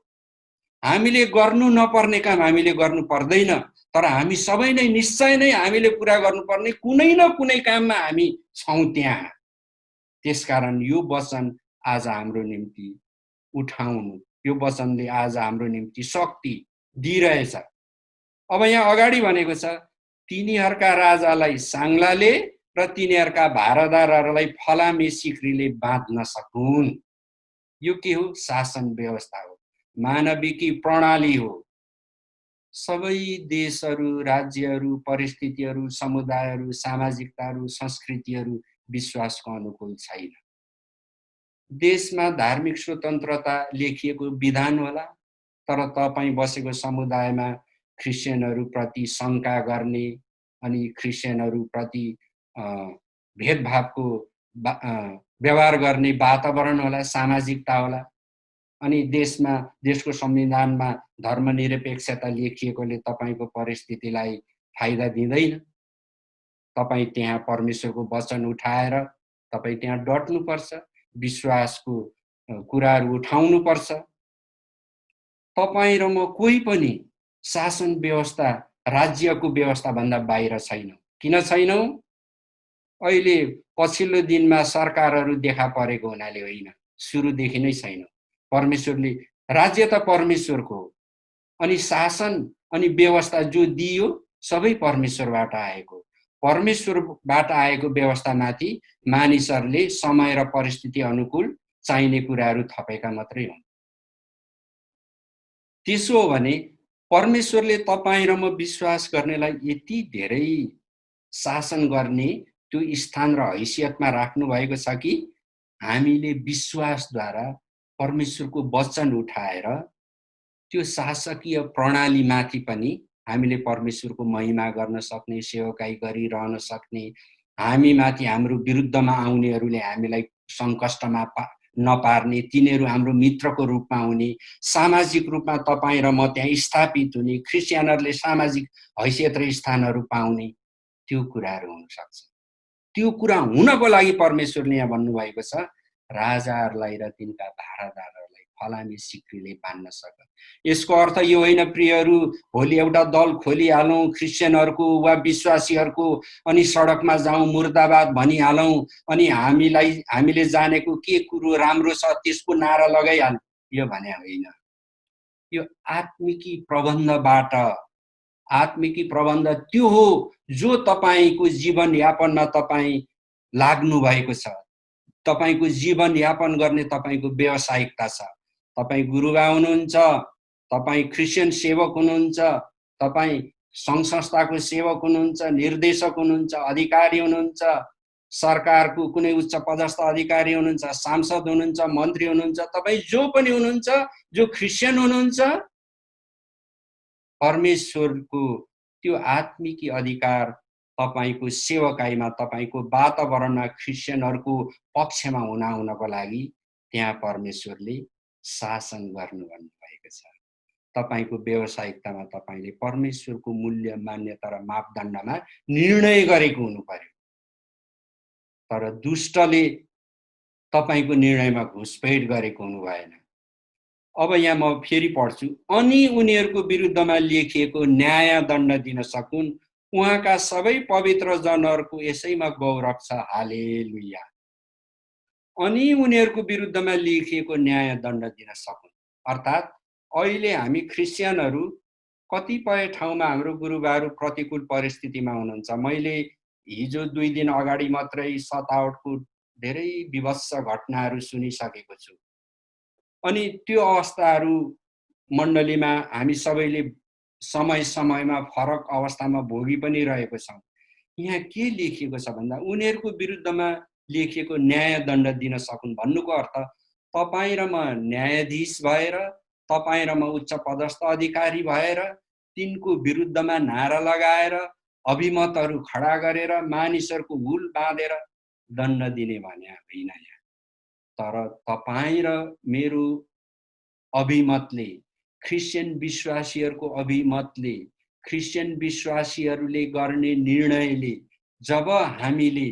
हामीले गर्नु नपर्ने काम हामीले गर्नु पर्दैन, तर हामी सबै नै निश्चय नै हामीले पुरा गर्नुपर्ने कुनै न कुनै काममा हामी छौं त्यहाँ। त्यसकारण यो वचन आज हाम्रो निम्ति उठाउनु, यो वचनले आज हाम्रो निम्ति शक्ति दिइरहेछ। अब यहाँ अगाडि भनेको छ, तिनीहरूका राजालाई साङ्लाले र तिनीहरूका भारदारहरूलाई फलामे सिक्रीले बाँध्न सकुन्। यो के हो? शासन व्यवस्था हो, मानविकी प्रणाली हो। सबै देशहरू, राज्यहरू, परिस्थितिहरू, समुदायहरू, सामाजिकताहरू, संस्कृतिहरू विश्वासको अनुकूल छैन। देशमा धार्मिक स्वतन्त्रता लेखिएको विधान होला, तर तपाईँ बसेको समुदायमा ख्रिस्टियनहरूप्रति शङ्का गर्ने अनि ख्रिस्टियनहरूप्रति भेदभावको व्यवहार गर्ने वातावरण होला, सामाजिकता होला। अनि देशको संविधानमा धर्मनिरपेक्षता लेखिएकोले तपाईको परिस्थितिलाई फाइदा दिँदैन। तपाईँ त्यहाँ परमेश्वरको वचन उठाएर तपाईँ त्यहाँ डट्नुपर्छ, विश्वासको कुराहरू उठाउनुपर्छ। तपाईँ र म कोही पनि शासन व्यवस्था, राज्यको व्यवस्था भन्दा बाहिर छैनौँ। किन छैनौँ? अहिले पछिल्लो दिनमा सरकारहरू देखा परेको हुनाले होइन, सुरुदेखि नै छैनौँ। परमेश्वरले, राज्य त परमेश्वरको हो, अनि शासन अनि व्यवस्था जो दियो सबै परमेश्वरबाट आएको। परमेश्वरबाट आएको व्यवस्थामाथि मानिसहरूले समय र परिस्थिति अनुकूल चाहिने कुराहरू थपेका मात्रै हुन्। त्यसो हो भने परमेश्वरले तपाईँ र म विश्वास गर्नेलाई यति धेरै शासन गर्ने त्यो स्थान र हैसियतमा राख्नु भएको छ कि हामीले विश्वासद्वारा परमेश्वरको वचन उठाएर त्यो शासकीय प्रणालीमाथि पनि हामीले परमेश्वरको महिमा गर्न सक्ने, सेवकाई गरिरहन सक्ने, हामीमाथि हाम्रो विरुद्धमा आउनेहरूले हामीलाई सङ्कष्टमा नपार्ने, तिनीहरू हाम्रो मित्रको रूपमा हुने, सामाजिक रूपमा तपाईँ र म त्यहाँ स्थापित हुने, ख्रिस्टियनहरूले सामाजिक हैसियत र स्थानहरू पाउने, त्यो कुराहरू हुन सक्छ। त्यो कुरा हुनको लागि परमेश्वरले यहाँ भन्नुभएको छ, राजाहरूलाई र तिनका भारदारहरूलाई फलामे सिक्रीले बाँध्न सक्छ। यसको अर्थ यो होइन प्रियहरू, भोलि एउटा दल खोलिहालौँ ख्रिस्टियनहरूको वा विश्वासीहरूको, अनि सडकमा जाउँ मुर्दाबाद भनिहालौँ, अनि हामीले जानेको के कुरो राम्रो छ त्यसको नारा लगाइहालौँ, यो भने होइन। यो आत्मिकी प्रबन्धबाट, आत्मिकी प्रबन्ध त्यो हो जो तपाईको जीवनयापनमा तपाईँ लाग्नु भएको छ। तपाईको जीवनयापन गर्ने तपाईको व्यावसायिकता छ। तपाईँ गुरुबा हुनुहुन्छ, तपाईँ ख्रिस्टियन सेवक हुनुहुन्छ, तपाईँ सङ्घ संस्थाको सेवक हुनुहुन्छ, निर्देशक हुनुहुन्छ, अधिकारी हुनुहुन्छ, सरकारको कुनै उच्च पदस्थ अधिकारी हुनुहुन्छ, सांसद हुनुहुन्छ, मन्त्री हुनुहुन्छ, तपाईँ जो पनि हुनुहुन्छ, जो ख्रिस्टियन हुनुहुन्छ, परमेश्वरको त्यो आत्मिकी अधिकार तपाईको सेवकाईमा, तपाईको वातावरणमा ख्रिस्टियनहरूको पक्षमा हुनको लागि त्यहाँ परमेश्वरले शासन गर्नु भन्नुभएको छ। तपाईको व्यावसायिकतामा तपाईले परमेश्वरको मूल्य, मान्यता र मापदण्डमा निर्णय गरेको हुनु पर्यो। तर दुष्टले तपाईको निर्णयमा घुसपैठ गरेको हुनु भएन। अब यहाँ म फेरि पढ्छु, अनि उनीहरूको विरुद्धमा लेखिएको न्याय दण्ड दिन सकुन्, उहाँका सबै पवित्र जनहरूको यसैमा गौरव छ, हालेलुया। अनि उनीहरूको विरुद्धमा लेखिएको न्याय दण्ड दिन सकुन्, अर्थात् अहिले हामी ख्रिस्टियनहरू कतिपय ठाउँमा हाम्रो गुरुबाहरू प्रतिकूल परिस्थितिमा हुनुहुन्छ। मैले हिजो 2 दिन अगाडि मात्रै सतावटको धेरै विभत्स घटनाहरू सुनिसकेको छु। अनि त्यो अवस्थाहरू मण्डलीमा हामी सबैले समय समयमा फरक अवस्थामा भोगी पनि रहेको छौँ। यहाँ के लेखिएको छ भन्दा, उनीहरूको विरुद्धमा लेखिएको न्याय दण्ड दिन सकुन् भन्नुको अर्थ तपाईँ र म न्यायाधीश भएर तपाईँ र म उच्च पदस्थ अधिकारी भएर तिनको विरुद्धमा नारा लगाएर अभिमतहरू खडा गरेर मानिसहरूको हुल बाँधेर दण्ड दिने भने होइन। तर तपाईँ र मेरो अभिमतले, क्रिस्चियन विश्वासीहरूको अभिमतले, क्रिस्चियन विश्वासीहरूले गर्ने निर्णयले जब हामीले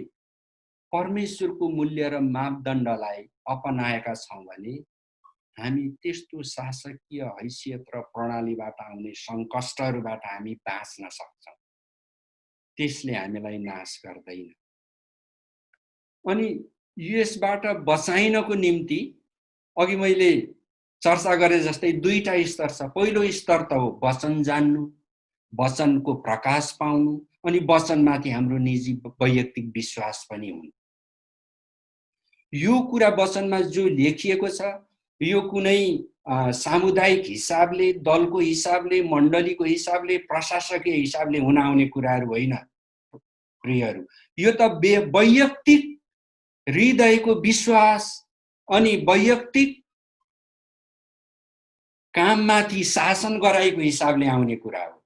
परमेश्वरको मूल्य र मापदण्डलाई अपनाएका छौँ भने हामी त्यस्तो शासकीय हैसियत र प्रणालीबाट आउने सङ्कष्टहरूबाट हामी बाँच्न सक्छौँ। त्यसले हामीलाई नाश गर्दैन। अनि यसबाट बचाइनको निम्ति अघि मैले चर्चा गरे जस्तै दुईटा स्तर छ। पहिलो स्तर त हो वचन जान्नु, वचनको प्रकाश पाउनु, अनि वचनमाथि हाम्रो निजी वैयक्तिक विश्वास पनि हुनु। यो कुरा वचनमा जो लेखिएको छ यो कुनै सामुदायिक हिसाबले, दलको हिसाबले, मण्डलीको हिसाबले, प्रशासकीय हिसाबले हुन आउने कुराहरू होइन प्रियहरू। यो त वैयक्तिक हृदयको विश्वास अनि वैयक्तिक काममाथि शासन गराएको हिसाबले आउने कुरा हो।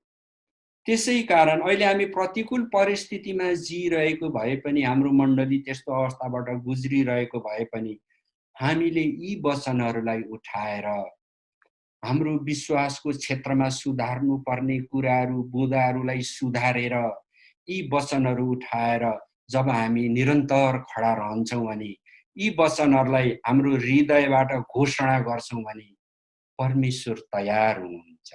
त्यसै कारण अहिले हामी प्रतिकूल परिस्थितिमा जिरहेको भए पनि, हाम्रो मण्डली त्यस्तो अवस्थाबाट गुज्रिरहेको भए पनि हामीले यी वचनहरूलाई उठाएर हाम्रो विश्वासको क्षेत्रमा सुधार्नु पर्ने कुराहरू, बुँदाहरूलाई सुधारेर यी वचनहरू उठाएर जब हामी निरन्तर खडा रहन्छौँ भने, यी वचनहरूलाई हाम्रो हृदयबाट घोषणा गर्छौँ भने परमेश्वर तयार हुनुहुन्छ।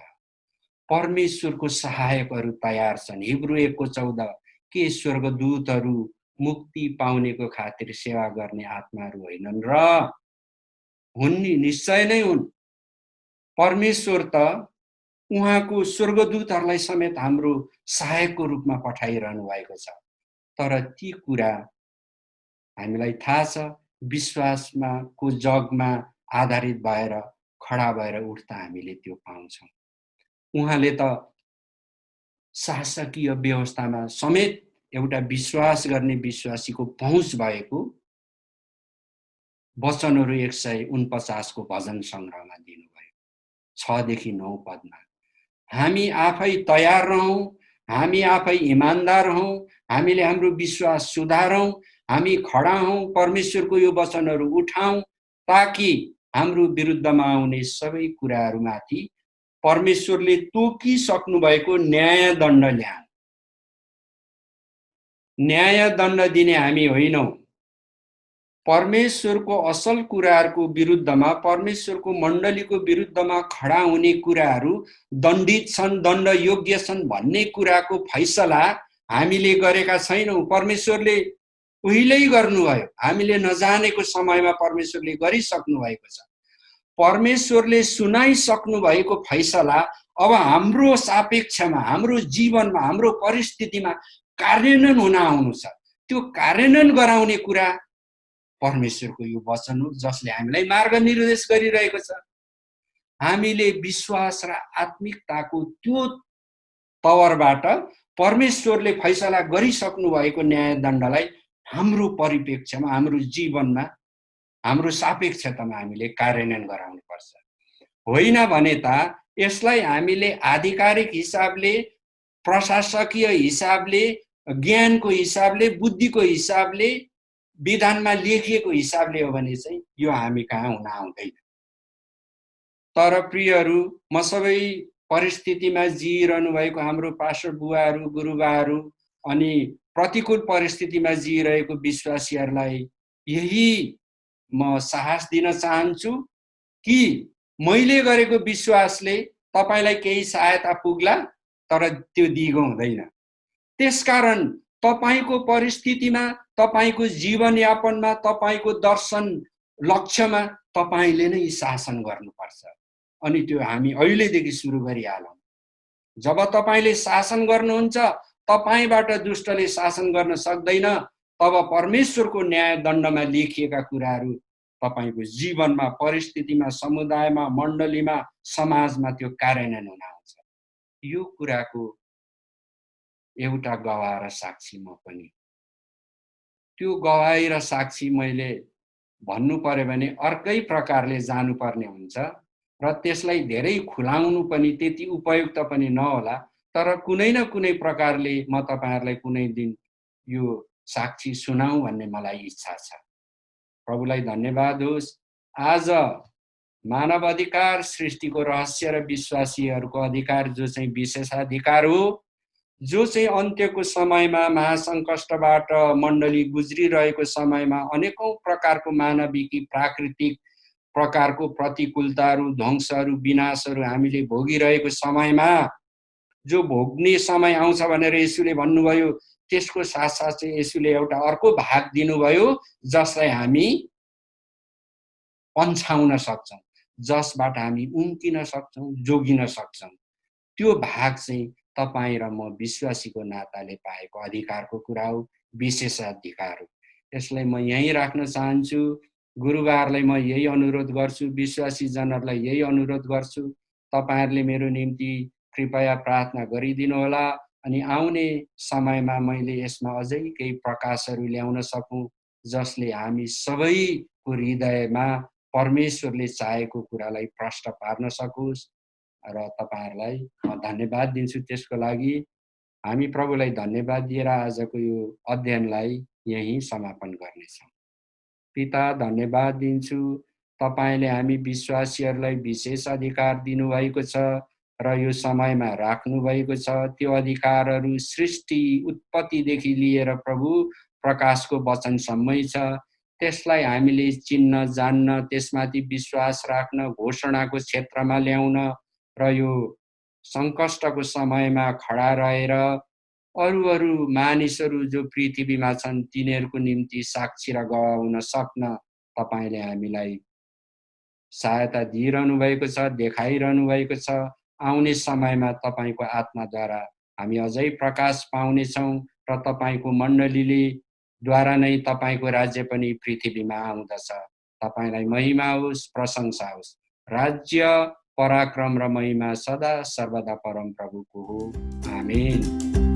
परमेश्वरको सहायकहरू तयार छन्। हिब्रू 1:14 के स्वर्गदूतहरू मुक्ति पाउनेको खातिर सेवा गर्ने आत्माहरू होइनन् र हुन् नि, निश्चय नै हुन्। परमेश्वर त उहाँको स्वर्गदूतहरूलाई समेत हाम्रो सहायकको रूपमा पठाइरहनु भएको छ। तर ती कुरा हामीलाई थाहा छ, विश्वासमा को जगमा आधारित भएर खडा भएर उठ्दा हामीले त्यो पाउँछौँ। उहाँले त शासकीय व्यवस्थामा समेत एउटा विश्वास गर्ने विश्वासीको पहुँच भएको वचनहरू 149 को भजन सङ्ग्रहमा दिनुभयो 6 देखि 9 पदमा। हामी आफै तयार रहौँ, हामी आफै इमानदार हौँ, हामीले हाम्रो विश्वास सुधारौँ, हामी खडा हौँ, परमेश्वरको यो वचनहरू उठाउँ ताकि हाम्रो विरुद्धमा आउने सबै कुराहरूमाथि परमेश्वरले तोकिसक्नु भएको न्याय दण्ड ल्याउँ। न्याय दण्ड दिने हामी होइनौँ। परमेश्वरको असल कुराहरूको विरुद्धमा, परमेश्वरको मण्डलीको विरुद्धमा खडा हुने कुराहरू दण्डित छन्, दण्ड योग्य छन् भन्ने कुराको फैसला हामीले गरेका छैनौँ। परमेश्वरले उहिल्यै गर्नुभयो। हामीले नजानेको समयमा परमेश्वरले गरिसक्नु भएको छ। परमेश्वरले सुनाइसक्नु भएको फैसला अब हाम्रो सापेक्षमा, हाम्रो जीवनमा, हाम्रो परिस्थितिमा कार्यान्वयन हुन आउनु छ। त्यो कार्यान्वयन गराउने कुरा परमेश्वरको यो वचन हो जसले हामीलाई मार्ग निर्देश गरिरहेको छ। हामीले विश्वास र आत्मिकताको त्यो तवरबाट परमेश्वरले फैसला गरिसक्नु भएको न्यायदण्डलाई हाम्रो परिप्रेक्ष्यमा, हाम्रो जीवनमा, हाम्रो सापेक्षतामा हामीले कार्यान्वयन गराउनुपर्छ। होइन भने त यसलाई हामीले आधिकारिक हिसाबले, प्रशासकीय हिसाबले, ज्ञानको हिसाबले, बुद्धिको हिसाबले, विधानमा लेखिएको हिसाबले हो भने चाहिँ यो हामी कहाँ हुन आउँदैन। तर प्रियहरू, म सबै परिस्थितिमा जिइरहनु भएको हाम्रो पास्टर बुवाहरू, गुरुबाहरू अनि प्रतिकूल परिस्थितिमा जिइरहेको विश्वासीहरूलाई यही म साहस दिन चाहन्छु कि मैले गरेको विश्वासले तपाईलाई केही सहायता पुग्ला, तर त्यो दिगो हुँदैन। त्यसकारण तपाईको परिस्थितिमा, तपाईको जीवनयापनमा, तपाईको दर्शन लक्ष्यमा तपाईले नै शासन गर्नुपर्छ। अनि त्यो हामी अहिलेदेखि सुरु गरिहालौँ। जब तपाईले शासन गर्नुहुन्छ, तपाईबाट दुष्टले शासन गर्न सक्दैन। तब परमेश्वरको न्याय दण्डमा लेखिएका कुराहरू तपाईको जीवनमा, परिस्थितिमा, समुदायमा, मण्डलीमा, समाजमा त्यो कार्यान्वयन हुन आउँछ। यो कुराको एउटा गवाह र साक्षी म पनि। त्यो गवाही र साक्षी मैले भन्नु पर्यो भने अर्कै प्रकारले जानुपर्ने हुन्छ र त्यसलाई धेरै खुलाउनु पनि त्यति उपयुक्त पनि नहोला, तर कुनै न कुनै प्रकारले म तपाईहरुलाई कुनै दिन यो साक्षी सुनाऊ भन्ने मलाई इच्छा छ। प्रभुलाई धन्यवाद होस्। आज मानव अधिकार सृष्टिको रहस्य र विश्वासीहरूको अधिकार जो चाहिँ विशेषाधिकार हो, जो चाहिँ अन्त्यको समयमा महासङ्कष्टबाट मण्डली गुज्रिरहेको समयमा अनेकौं प्रकारको मानविकी प्राकृतिक प्रकारको प्रतिकूलताहरू, ध्वंसहरू, विनाशहरू हामीले भोगिरहेको समयमा जो भोग्ने समय आउँछ भनेर येशूले भन्नुभयो, त्यसको साथसाथ चाहिँ येशूले एउटा अर्को भाग दिनुभयो जसलाई हामी पन्छाउन सक्छौं, जसबाट हामी उम्किन सक्छौं, जोगिन सक्छौं। त्यो भाग चाहिँ तपाई र म विश्वासीको नाताले पाएको अधिकारको कुरा हो, विशेषाधिकार हो। यसलाई म यहीँ राख्न चाहन्छु। गुरुबारलाई म यही अनुरोध गर्छु, विश्वासी जनहरूलाई यही अनुरोध गर्छु, तपाईहरुले मेरो निम्ति कृपया प्रार्थना गरिदिनु होला अनि आउने समयमा मैले यसमा अझै केही प्रकाशहरू ल्याउन सकूँ, जसले हामी सबैको हृदयमा परमेश्वरले चाहेको कुरालाई प्रष्ट पार्न सकोस् र तपाईहरुलाई म धन्यवाद दिन्छु त्यसको लागि। हामी प्रभुलाई धन्यवाद दिएर आजको यो अध्ययनलाई यही समापन गर्नेछौँ। पिता, धन्यवाद दिन्छु, तपाईले हामी विश्वासीहरूलाई विशेष अधिकार दिनुभएको छ र यो समयमा राख्नु भएको छ। त्यो अधिकारहरू सृष्टि उत्पत्तिदेखि लिएर प्रभु प्रकाशको वचनसम्मै छ। त्यसलाई हामीले चिन्न, जान्न, त्यसमाथि विश्वास राख्न, घोषणाको क्षेत्रमा ल्याउन र यो संकष्टको समयमा खडा रहेर अरू मानिसहरू जो पृथ्वीमा छन् तिनीहरूको निम्ति साक्षी र गवाह हुन सक्न तपाईले हामीलाई सहायता दिइरहनु भएको छ, देखाइरहनु भएको छ। आउने समयमा तपाईको आत्माद्वारा हामी अझै प्रकाश पाउनेछौँ र तपाईको मण्डलीले द्वारा नै तपाईको राज्य पनि पृथ्वीमा आउँदछ। तपाईलाई महिमा होस्, प्रशंसा होस्। राज्य, पराक्रम र महिमा सदा सर्वदा परम प्रभुको हो। आमेन।